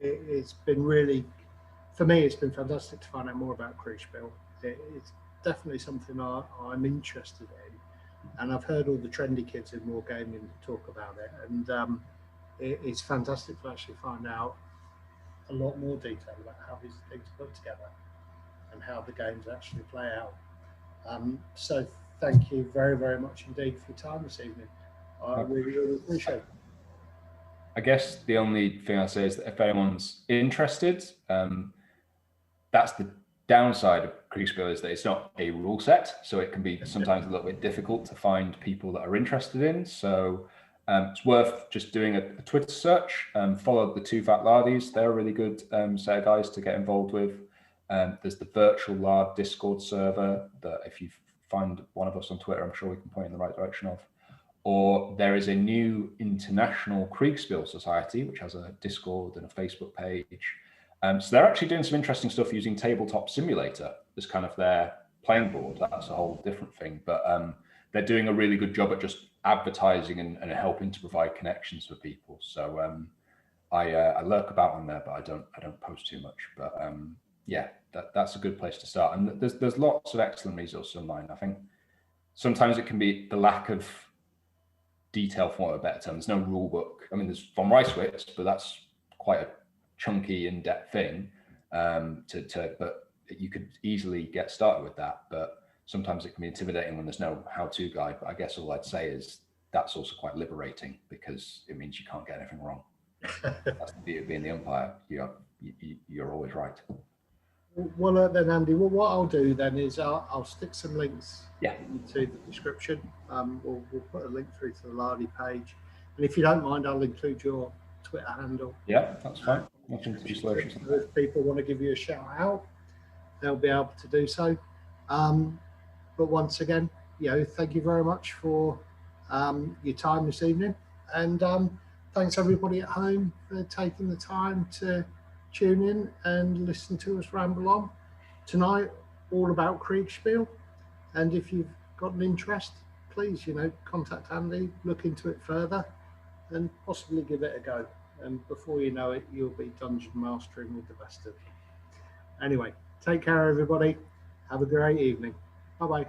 It's been really, for me, it's been fantastic to find out more about Kriegsspiel. It's definitely something I'm interested in, and I've heard all the trendy kids in wargaming talk about it, and it's fantastic to actually find out a lot more detail about how these things are put together and how the games actually play out. So thank you very, very much indeed for your time this evening. I really, really appreciate it. I guess the only thing I say is that if anyone's interested, that's the downside of Kriegsspiel, is that it's not a rule set, so it can be sometimes a little bit difficult to find people that are interested in. So it's worth just doing a Twitter search. Follow the 2 Fat Lardies. They're a really good set of guys to get involved with. There's the virtual Lard Discord server that if you find one of us on Twitter, I'm sure we can point in the right direction of. Or there is a new International Kriegsspiel Society, which has a Discord and a Facebook page. So they're actually doing some interesting stuff using Tabletop Simulator as kind of their playing board. That's a whole different thing. But they're doing a really good job at just advertising and helping to provide connections for people. So I lurk about on there, but I don't post too much. But yeah, that's a good place to start. And there's lots of excellent resources online. I think sometimes it can be the lack of detail, for want of a better term. There's no rule book. I mean, there's von Reiswitz, but that's quite a chunky, in-depth thing. But you could easily get started with that. But sometimes it can be intimidating when there's no how-to guide. But I guess all I'd say is that's also quite liberating, because it means you can't get anything wrong. That's the beauty of being the umpire. You're always right. Well, then, Andy, what I'll do then is I'll stick some links into the description. We'll put a link through to the Lardy page. And if you don't mind, I'll include your Twitter handle. Yeah, that's fine. If people want to give you a shout out, they'll be able to do so. But once again, thank you very much for your time this evening. And thanks everybody at home for taking the time to tune in and listen to us ramble on tonight, all about Kriegsspiel. And if you've got an interest, please, contact Andy, look into it further, and possibly give it a go. And before you know it, you'll be dungeon mastering with the best of them. Anyway, take care, everybody. Have a great evening. Bye-bye.